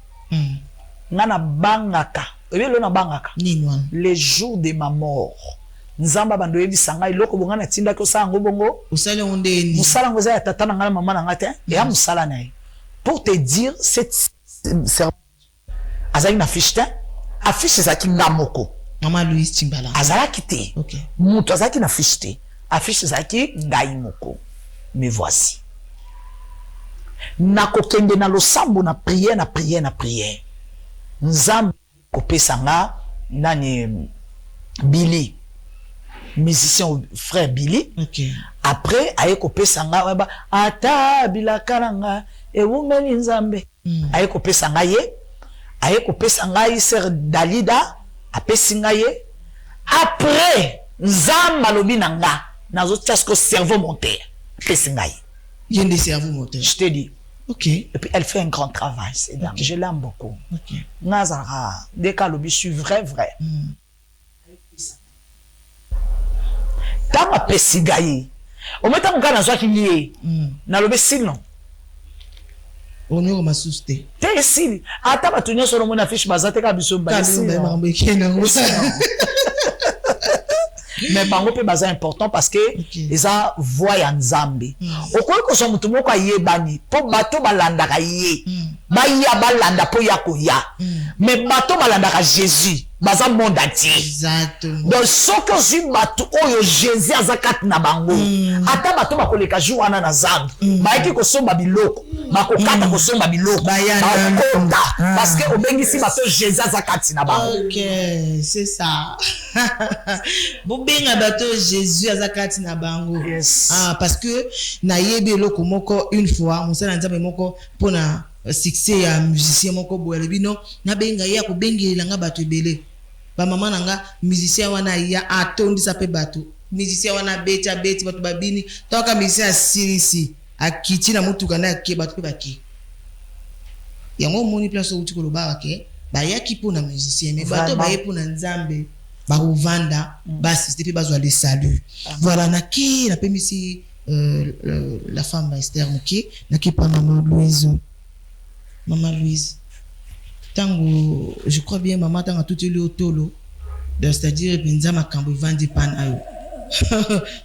Ngana bangaka. Ebelo na bangaka. Ninwan. Les jours de ma mort. Nzamba bando yebisanga iloko bongana tinda ko sango bongo. Usale ondeni. Musala ngoza ya tata na ngala mama na ngate. Ya musala nae. Pour te dire cette azali na fiche te. Affiche za kingamoko. Maman Louise Timbala. Azala kité. OK. Mutu azaki na fiche te. Affiche za ki ngai moko. Me voici. Nako kende na losambo na prière. Nzambe kopesa nga nani Billy. Musicien frère Billy. OK. Après aye kopesa nga weba ata bilakalanga ewumeli nzambe. Aye kopesa nga ye. Aye kopesa nga ye sœur Dalida apesi nga ye. Après nzamba lobi nanga nazo tchasko cerveau monter. Apesi nga ye. Il y a des cerveaux moteurs. Je te dis. OK. Et puis elle fait un grand travail, c'est dame. Okay. Je l'aime beaucoup. OK. Nazara, dès qu'elle je suis vrai. Tant ma pesigaye. Au moins tant qu'on a soit qu'il y ait. Na lobe sinon. On est au masusté. T'es ici. Attends, ma tenue sur mon affiche bazate kabiso bazé. Mais bango pe baza important parce que ils a voya nzambe. Okoyi ko so mutu moko ayebani po bato balanda ka ye. Ba ya balanda po ya ko ya. Mais bato balanda ka Jésus. Baza monde entier. Exactement. Donc soko zi bato oyo Jésus azakat na bango. Ata bato bakoleka jour wana na zambe. Ba eki ko somba biloko. Makokata ko somba biloko. Parce que obengisi bato Jésus azakat na bango. OK, c'est ça. Benga bato Jésus azakati na bango. Yes. Parce que na yebe loko moko une fois musala nzambe moko pona succès ya musicien moko boye bino na benga ya ko bengela nga bato ebele ba mama nanga musicien wana ya atondi sa pe bato musicien wana beti bato babini toka musicien sirisi akiti na mutuka na ke bato pe baki yango moni place uti koloba bake ba yaki pona musicien mais bato ba yepona nzambe ba rovanda ba assister pe bazwa les saluts voilà na ki na pemisi la femme Esther Muke na ki pa maman Louise tango je crois bien maman tanga tout le otolo c'est-à-dire penza makambo vandi pan ayo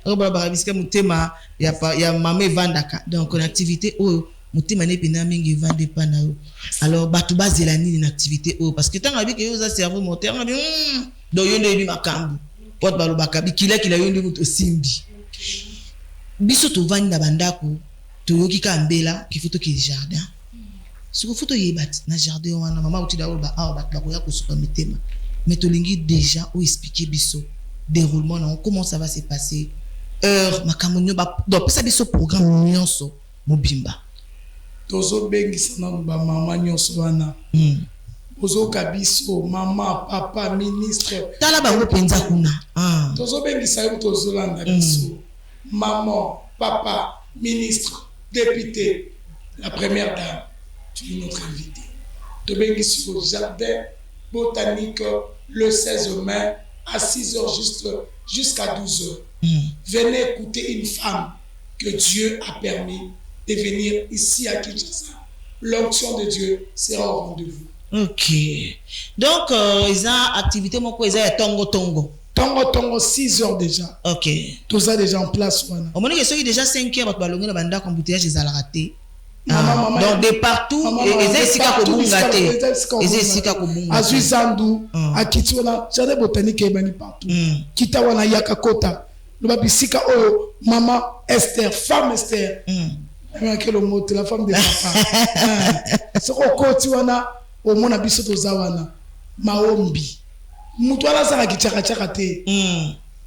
oba ba biska mutema ya mama vandaka donc en activité o mutema ne pena mingi vandi pan ayo alors batu bazela nini na activité o parce que tanga bi ke yo za cerveau moteur ngabi do yonde bi makambo pot balo bakabi kila yonde muto simbi biso to vandi na bandako to yoki ka mbela ki foto ki jardin siko foto yebat na jardin wana mama utida oba bat ba ko ya ko suka mitema mais to lingi déjà ou expliquer biso déroulement non comment ça va se passer heure makamonyo ba donc ça biso programme nyonso mobimba tozo bengisa na ba mama nyonso wana ozo kabiso mama papa ministre tala ba ngo penza kuna tozo bengisa yo tozo landa biso maman papa ministre député la première dame tu es notre invité to bengisi au jardin botanique le 16 mai à 6h jusqu'à 12h. Venez écouter une femme que Dieu a permis de venir ici à Kinshasa. L'onction de Dieu sera au rendez-vous. Ok. Donc, ils ont activité, mon quoi, ils ont tongo. Tongo, 6h déjà. Ok. Tout ça déjà en place. Au moment où il y a déjà 5h, votre ballon, la bande d'embouteillage, ils ont raté. Donc de partout ezesika kobungate ezesika kobunga azwizandu akitiona jardin botanique ebani partout kita wana yaka kota loba bisika oyo mama Esther femme Esther quel mot la femme de papa soko koti wana omona biso toza wana maombi mutu ala saka kichaka te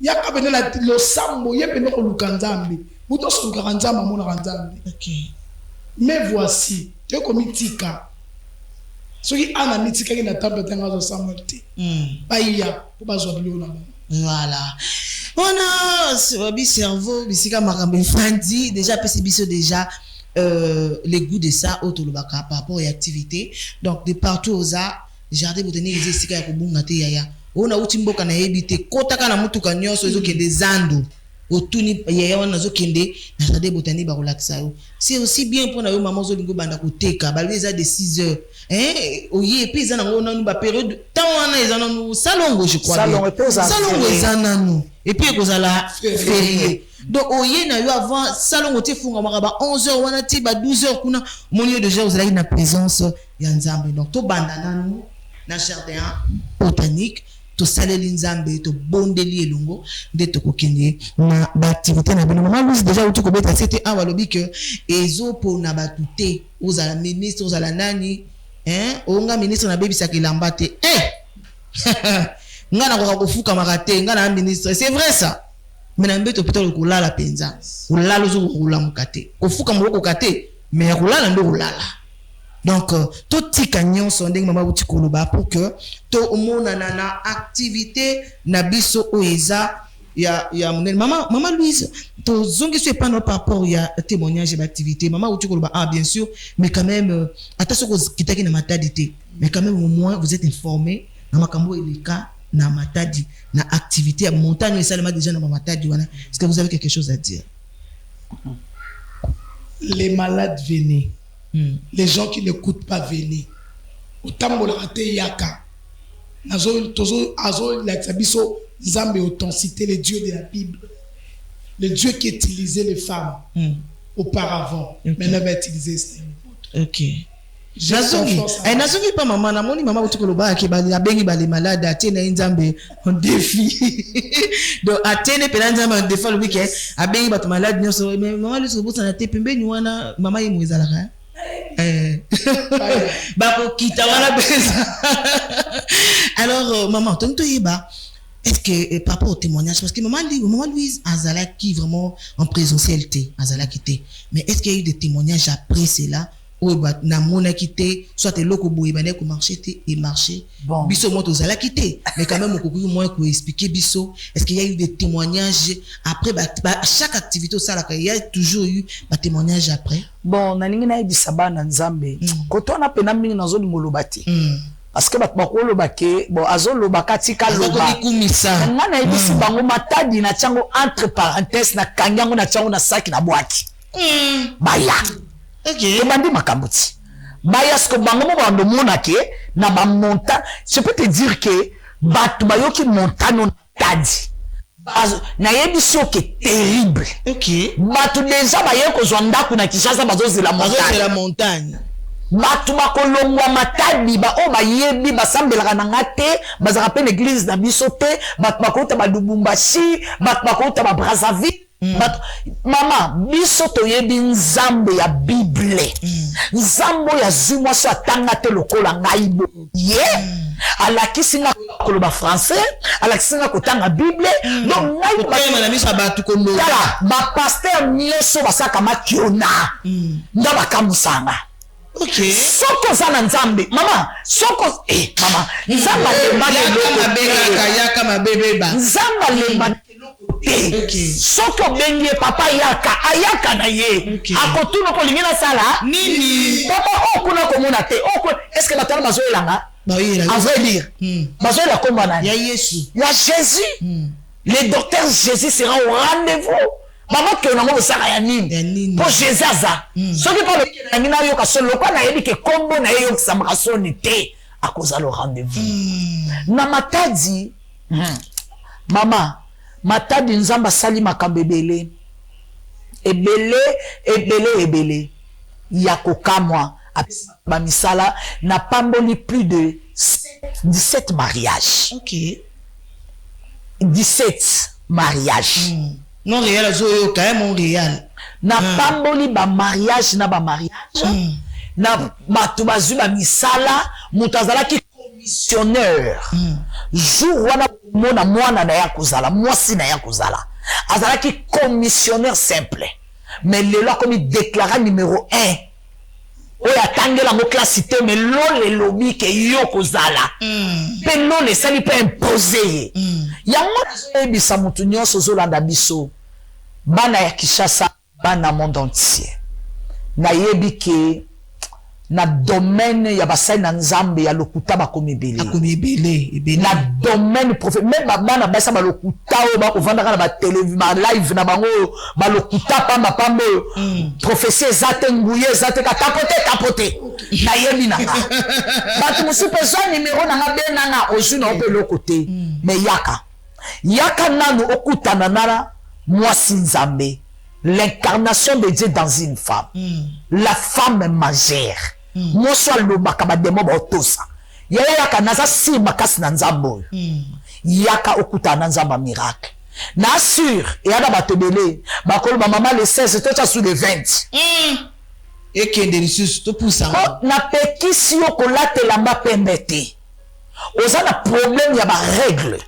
yaka benela lo sambo yepene ko lukanzambe mutu so lukanzamba mona kanzambe. OK. Mais voici, tu es comme Tika. Ce qui a un Tika qui n'a pas de temps à s'amuser. Païa, pour pas jouer le nom. Voilà. On a ce cerveau, bisika makambe fandi déjà pesibiso déjà les goûts de ça autour le baka par rapport aux activités. Donc de partout aux arts, jardin botanique ezesika ya kobunga te yaya. On a utimboka na yebite kotaka na mutuka nyonso ezoke des andu. Otuni yaya wana zokende na jardin botanique ba relaxa yo. C'est aussi bien pour na yo maman zolingo banda koteka ba leza de 6h oye puis za na ngona ba période temps wana ezana no salongo je crois salongo ezana no et puis kozala férié donc oye na yo avant salongo te funga makaba 11h wana ti ba 12h kuna monio déjà vous allez na présence ya nzambe donc to banda nanu na jardin botanique to saleli nzambe to bondeli elongo nde to kokende na ba activité na bino mama Louise déjà uti ko beta c'était awa lobi que ezo pona batuté ozala ministre ozala nani onga ministre na bebi sakilamba te ngana ko kufuka makate ngana ministre c'est vrai ça mais na mbeto peut-être ko lala penza ulala zo ko lala mukate kufuka moko kate mais kulala ndo kulala. Donc tout tika nyonso ndenge mama uti koloba pour que to mona na activité na biso oeza ya monel maman Louise to zongi se pas par rapport ya témoignage d'activité mama uti koloba bien sûr mais quand même attention ko kitaki na matadité mais quand même au moins vous êtes informé na makambo eleka na matadi na activité ya montagne esalema déjà na matadi wana est-ce que vous avez quelque chose à dire? Les malades venaient. Les gens qui n'écoutent pas venez. Autant bolate yaka. Nazo tozo azo la tabiso nzambe authenticité le Dieu de la Bible. Le Dieu qui utilisait les femmes auparavant, maintenant va utiliser ces autres. OK. Nazongi pas maman na moni maman utukoloba ke ba la bengi ba les malades atena nzambe on défi. Donc atene pe nzambe on défi le week-end a bengi ba malade nyonso mais maman lui sobo sana te pembeni wana mama ye mwezala ka. Bako kita wala beza. Alors maman tonto yeba est-ce que par rapport au témoignage parce que maman Louise Azala qui vraiment en présentialité Azala qui était mais est-ce qu'il y a eu des témoignages après cela na mona quitté soit eloko boye bane ko marché et marché biso moto zala quitté mais quand même ko moins ko expliquer biso est-ce qu'il y a eu des témoignages après chaque activité ça là il y a toujours eu des témoignages après bon na ningi na ebisa bana nzambe ko to na pena mingi nazo ngoloba te parce que bakolo bake bon azolo bakati kaloba ngana ebisi bango matadi na chango entre parenthèses na kanyango na chango na saki na boaki baya ok bandi makambuti baya sko bango mo bando monake na ba monta je peux te dire que batu bayoki montano tadi na yebisi oke terrible ok batu déjà baye ko zonda kuna Kinshasa bazozi la montagne batu bakolongwa matadi ba o bayebi basambelaka na ngate bazaka pe l'église na biso te batu bakota ba Lubumbashi batu bakota ba Brazzaville mama biso toyebi nzambe ya Bible nzambo ya zimwa so atanga te lokola ngai bo alakisi nga koloba français alakisi nga kotanga Bible donc ngai na miso batu kondo ba pasteur nyoso basaka makiona nda bakamusanga ok soko zana nzambe mama soko mama nzamba le yaka mabebe ba nzamba le okay. Soko benye papa yaka ayaka na ye akotuna ko lingina sala nini papa okuna komona te est-ce que batana bazoelanga en vrai dire bazoela komba na ya Yesu ya Jésus le docteur Jésus sera au rendez-vous maman que na mo sala ya nini pour Jésus aza soki pa le ngina yo ka solo kwa na yebi ke kombo na yo kisama soni te akoza le rendez-vous na matadi mama matadi nzamba sali makambebele ebele ya kokamwa ba misala na pamboli plus de 17 mariages. OK. 17 mariages. Non réel zo quand même réel. Na pamboli ba mariage na ba mariage. Na batu bazu ba misala mutazala ki commissionnaire. Jour wana mona mwana na ya kozala mwasi na ya kozala azala ki commissionnaire simple mais lelo comme il déclara numéro 1 oya tangela mo classité mais lole lobi ke yo kozala pe lole sali pe imposer yango ebisa mutu nyonso zolanda biso bana ya Kinshasa bana monde entier na yebi ke na domaine ya basai na nzambe ya lokuta bakomebele na domaine prophète même bana basa ba lokuta o ba kovanda kana ba télévision live na bango ba lokuta pamba pambe prophétie zate nguye zate ka tapote na yebi na nga batu musipe zo numéro na nga be na nga ozu na ope lokote mais yaka nanu okutana nana mwasi nzambe l'incarnation de Dieu dans une femme la femme majeure moso alobaka bademo baotosa yaka naza si makasi na nzambo yaka okutana na nzamba miracle na assure eyana batebele bakoloba mama le 16 tocha sous le 20 ekende lisusu to poussa na pekisi yo kolatelamba pembe te oza na problème ya barègle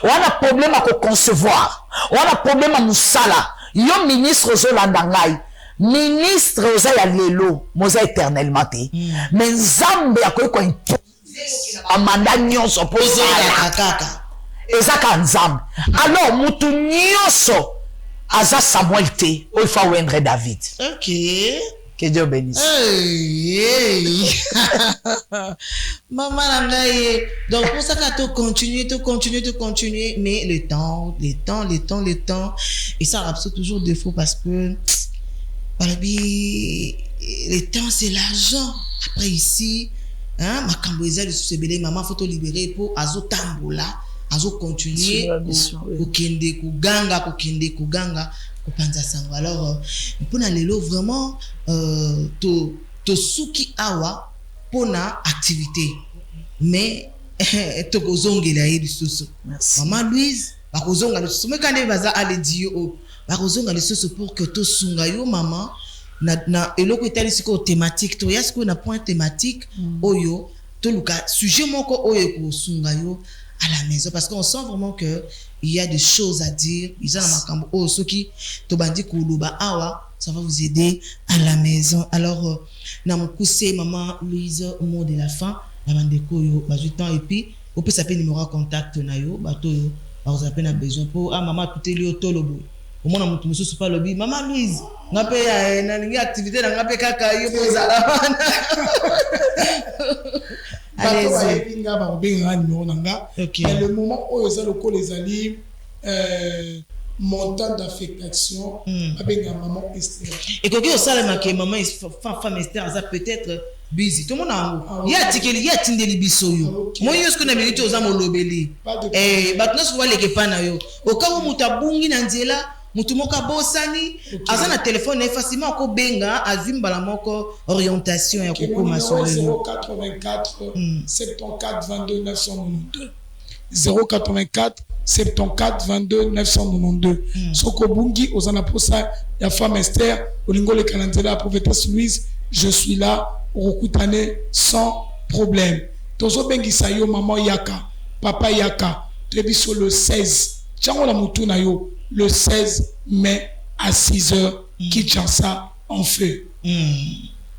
wana problème ya koconcevoir wana problème ya musala yo ministre ozolanda ngai ministre oza ya lelo moza éternellement te mais nzambe akoki koimposer amanda nyonso mpo ozala kaka ezaka nzambe alors mutu nyonso aza Samuel te oyo fa wendre David. OK. Que Dieu bénisse. Hey. Maman Nangaye. Donc pour ça qu'à continuer, mais le temps. Et ça reste toujours défaut parce que le temps c'est l'argent. Après ici, hein, ma camboisa de sous maman faut te libérer pour azo tambola, azo continuer au kende kuganga. Alors, pour lelo vraiment to suki awa pona activité mais to kozongela lisusu. Maman Louise bakozonga lisusu mais quand baza ale dio bakozonga lisusu pour que to sunga yo maman na eloko etali siko thématique to yasko na point thématique oyo to luka sujet moko oyo ko sunga yo à la maison parce qu'on sent vraiment que il y a des choses à dire ils ont makambo oh soki to bandi kuluba awa ça va vous aider à la maison. Alors, Namokuse, maman Louise, mot de la fin, la bandeko yo, temps et puis, on peut s'appeler numéro de contact na yo, bato yo, vous avez besoin pour, maman, tout est lié au tolobo. Au moins, on ne se pas lobby. Maman Louise, on a payé une activité, on a payé caca, yo, pour ça. Allez-y. Le moment où les alliés, montant d'affectation, avec la maman Esther. Et quand on sait que maman femme Esther, ça peut être busy. Tout le monde a il y a tikeli, il y a tindeli bisoyo. Moi yo ce qu'on a minute aux amo lobeli. Maintenant ce voit les kepana yo. Au cas où mutabungi na nzela, mutu moka bosani, aza na téléphone facilement ko benga azimba la moko orientation ya kokoma so 084 74 22 992. 084 74 22 992. Soko bungi ozana posa ya femme Esther, olingo le calendrier la prophétesse Louise, je suis là Rokutane sans problème. Tozo bengi sayo maman Yaka, papa Yaka, tebiso le 16. Tiango la mutuna yo le 16 mai à 6h Kinshasa en feu.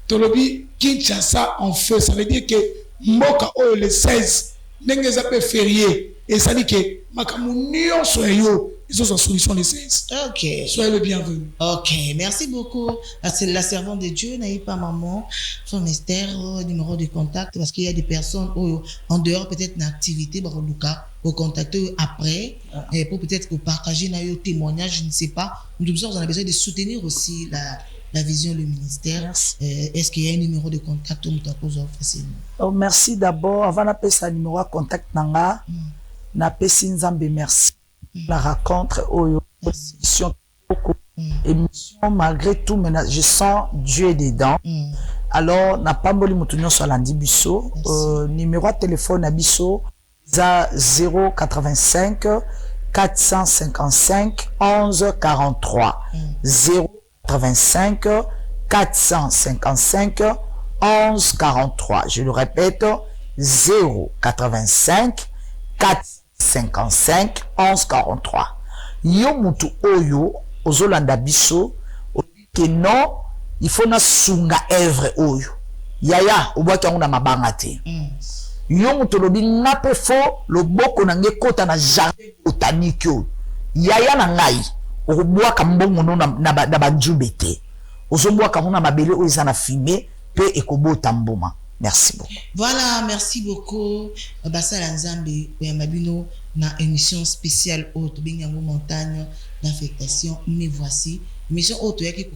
Tolobi Kinshasa en feu, ça veut dire que Moka o le 16 n'engage pas férié et ça dit que makamunio soyo ils ont sa solution les 16. OK. Soyez le bienvenu. OK, merci beaucoup. C'est la servante de Dieu, n'ayez pas maman, son Esther, numéro de contact parce qu'il y a des personnes en dehors peut-être une activité baroduka au contacter après et pour peut-être partager nos témoignages, je ne sais pas. Nous on a besoin de soutenir aussi la vision le ministère. Est-ce qu'il y a un numéro de contact où tu pose facilement? Oh, merci d'abord avant d'appeler ça numéro de contact nanga na pesi nzambe merci la rencontre oyo émission émission malgré tout maintenant je sens Dieu dedans. Alors na pamboli mutunyo so landi biso numéro de téléphone na biso za 085 455 11 43 085 455 11 43. Je le répète, 085 455 11 43. Yo mutu oyo ozolanda biso que non, il faut na sunga œuvre oyo. Yaya obwaki yango na mabanga te. Yo mutu lobi ngape fo loboko na nge kota na jardin botanique oyo. Yaya na ngai obwaka mbongo no na banjube te. Ozobwaka ngo na mabele oyo eza na fumée pe ekobota mboma. Merci beaucoup. Voilà, merci beaucoup. Basala Nzambe Mabino na émission spéciale haute Bingango montagne d'affectation. Mais voici émission haute yaki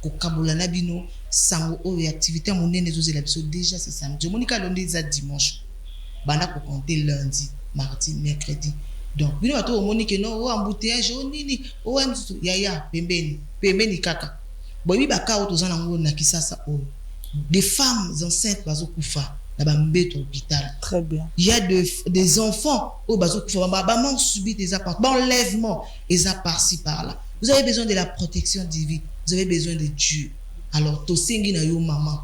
kokabula na bino sango o activité monene zozela biso déjà c'est samedi. Monika lundi za dimanche. Bana ko compter lundi, mardi, mercredi. Donc bino bato Monique no o embouteillage o nini o mzutu yaya pembeni kaka. Boyi baka o tozana ngo na kisasa o. Des femmes enceintes bazokufa na bambeto hôpital. Très bien. Il y a des enfants au bazokufa maman subit des appartements, enlèvement et ça par-ci par-là. Vous avez besoin de la protection divine, vous avez besoin de Dieu. Alors to singi na yo maman.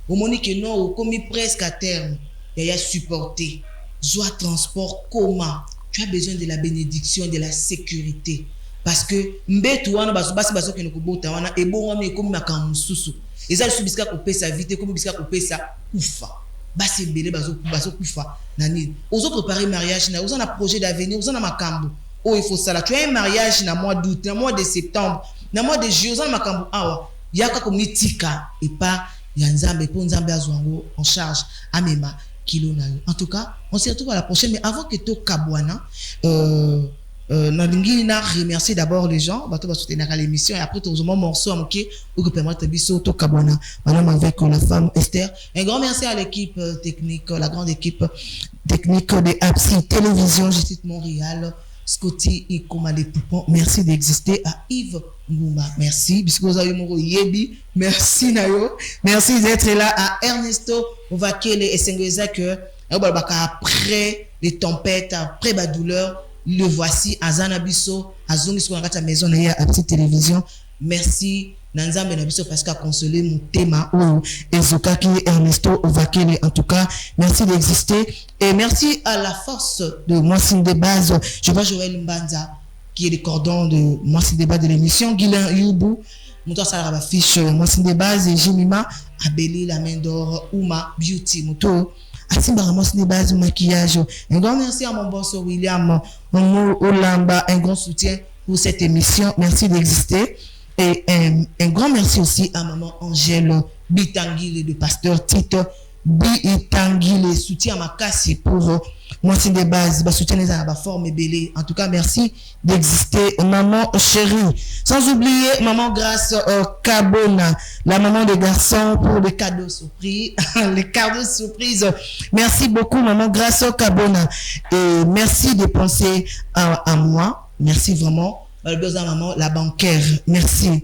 Au Monique non au commis presque à terme. Il y a supporté. Joie transport comment? Tu as besoin de la bénédiction, de la sécurité. Parce que mbetu wana baso ke nokobota wana ebongo me komi makamususu. Eza subiska kopesa vite komi biska kopesa kufa. Basi belé baso kufa nani. Ozo préparer mariage na ozo na projet d'avenir, ozo na makambo. Oh il faut ça là. Tu as un mariage na mois d'août, na mois de septembre, na mois de juillet, ozo na makambo awa. Yaka komi tika et pas ya nzambe po nzambe azwango en charge amema kilo na yo. En tout cas, on se retrouve à la prochaine mais avant que to kabwana na remercier d'abord les gens bato ba soutenir à l'émission et après tout un morceau à moquer ou que permettre biso to kabwana madame avec la femme Esther. Un grand merci à l'équipe technique, la grande équipe technique de Apsi Télévision Justice Montréal, Scotty et Komale Poupon. Merci d'exister à Yves Ngouma. Merci bisco za yomoro yebi. Merci Nayo. Merci d'être là à Ernesto Ovakele et Sengeza que après les tempêtes, après la douleur, le voici Azana Bisso, Azongi sur la maison à Petite Télévision. Merci Nanzambe Nabiso parce qu'a consolé mon thème ou Ezokaki Ernesto Ovakele. En tout cas, merci d'exister et merci à la force de Moissine de base. Je vois Joël Mbanza qui est le cordon de Moissine de base de l'émission. Guilain Youbou, moto asala ba fiche moi c'est de base Jimima Abeli la main d'or Uma Beauty moto asimba moi c'est de base maquillage. Un grand merci à mon boss William Momo Olamba, un grand soutien pour cette émission, merci d'exister. Et un grand merci aussi à maman Angèle Bitangile de pasteur Tito Bitangile, soutien à ma casse pour moi c'est des bases, soutien les à la forme belé. En tout cas, merci d'exister, maman chérie. Sans oublier maman Grâce Cabona, la maman des garçons pour les cadeaux surprises, les cadeaux surprises. Merci beaucoup maman Grâce Cabona et merci de penser à moi. Merci vraiment. Maman la bancaire, merci.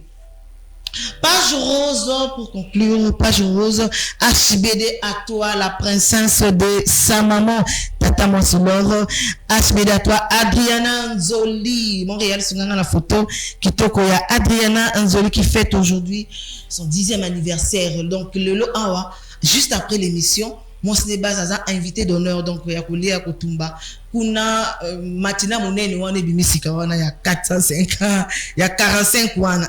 Page rose pour conclure, page rose, HBD à toi, la princesse de sa maman, Tata Monsolor, HBD à toi, Adriana Nzoli, Montréal, c'est dans la photo, qui tokoya Adriana Nzoli qui fête aujourd'hui son 10e anniversaire, donc le lot awa, juste après l'émission, moi ce n'est pas un invité d'honneur, donc il y a Kolia Kotumba, kuna Matina Mounene, on est bimisika, on a 405 ans, il y a 45 ans,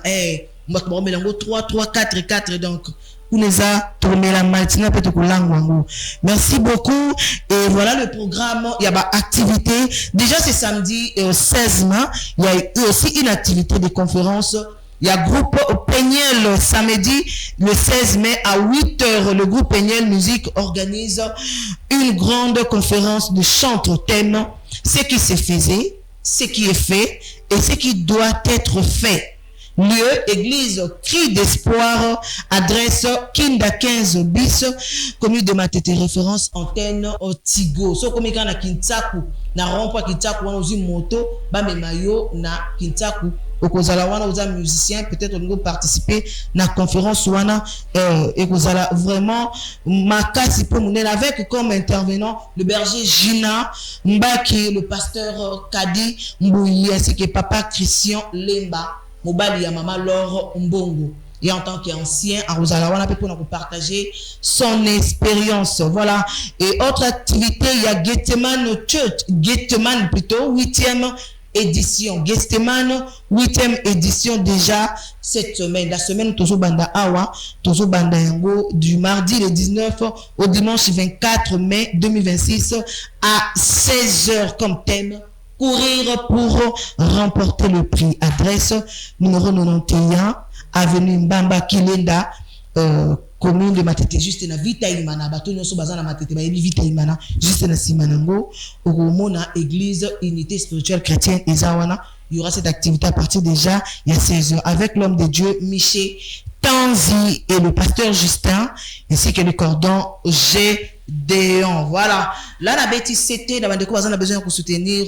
3, 4, 4, donc, on les a tourné la matinée, peut-être merci beaucoup. Et voilà le programme, il y a une activité. Déjà, c'est samedi 16 mai, il y a aussi une activité de conférence. Il y a groupe Peignel samedi le 16 mai à 8h. Le groupe Peignel Musique organise une grande conférence de chant au thème ce qui se faisait, ce qui est fait et ce qui doit être fait. Lieu, église, cri d'espoir, adresse Kinda 15 bis, commune de Matete, référence antenne Tigo. So comme quand na Kintaku, na rompa Kintaku, on a moto, ba me mayo na Kintaku. Au Kozala wana aux musiciens, peut-être on va participer na conférence wana et Kozala vraiment makasi pour nous avec comme intervenant le berger Gina Mbaki, le pasteur Kadi Mbouyi ainsi que papa Christian Lemba. Mobali ya maman Laure Mbongo et en tant qu'ancien à Rosalawana pour nous partager son expérience. Voilà. Et autre activité, il y a Getman Church, Getman plutôt 8e édition. Getman 8e édition déjà cette semaine. La semaine Tozo Banda Awa, Tozo Banda Yango du mardi le 19 au dimanche 24 mai 2026 à 16h comme thème. Courir pour remporter le prix. Adresse numéro 91, avenue Mbamba Kilenda, commune de Matete, juste na Vita Imana. Bato nyoso bazana Matete, ba yebi Vita Imana, juste na Simanango, au Mona Église Unité Spirituelle Chrétienne Ezawana. Il y aura cette activité à partir déjà il y a 16h avec l'homme de Dieu Michel Tanzi et le pasteur Justin ainsi que le cordon Gédéon. Voilà. Là, la bêtise, c'était, on a besoin de soutenir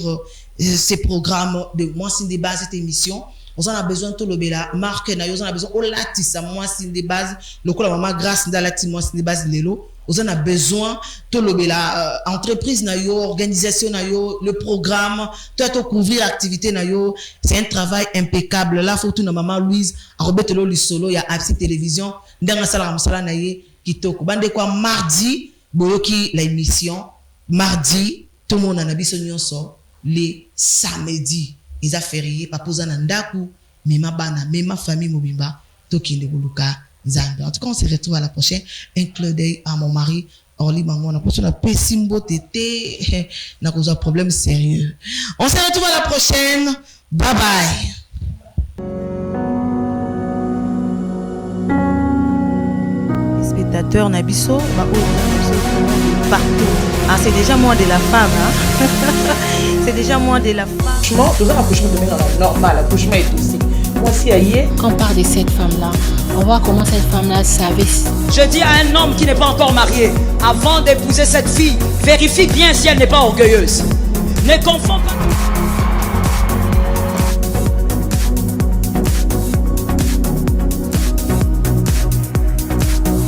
ces programmes de Moi c'est des bases, cette émission. On a besoin de tout le bela. Marque, on a besoin de l'atissa, Moi c'est des bases. Le coup, la maman, grâce à l'atissa, Moi c'est des bases, l'élo. On a besoin de tout le bela. Entreprise, organisation, le programme, tout couvrir l'activité, c'est un travail impeccable. Là, faut tout na maman Louise, à Robert Lo Solo, il y a Absi Télévision, dans la salle, qui toko. Bande quoi, mardi, boyoki la émission. Mardi, tout le monde en a besoin so les samedis. Ils a férié, papoza nandaku, mema bana, mema famille mobimba, toki ndebuluka zamba. En tout cas, on se retrouve à la prochaine. Un clin d'œil à mon mari, Orly Mango. On a posé la pessimbo tété, n'a causé un problème sérieux. On se retrouve à la prochaine. Bye bye. Spectateurs Nabiso, partout. Ah, c'est déjà moins de la femme. Hein? C'est déjà moins de la femme. Franchement, tout ça, l'accouchement de normal, l'accouchement est aussi. Moi, si aïe. Quand on parle de cette femme-là, on voit comment cette femme-là savait. Je dis à un homme qui n'est pas encore marié, avant d'épouser cette fille, vérifie bien si elle n'est pas orgueilleuse. Ne confonds pas.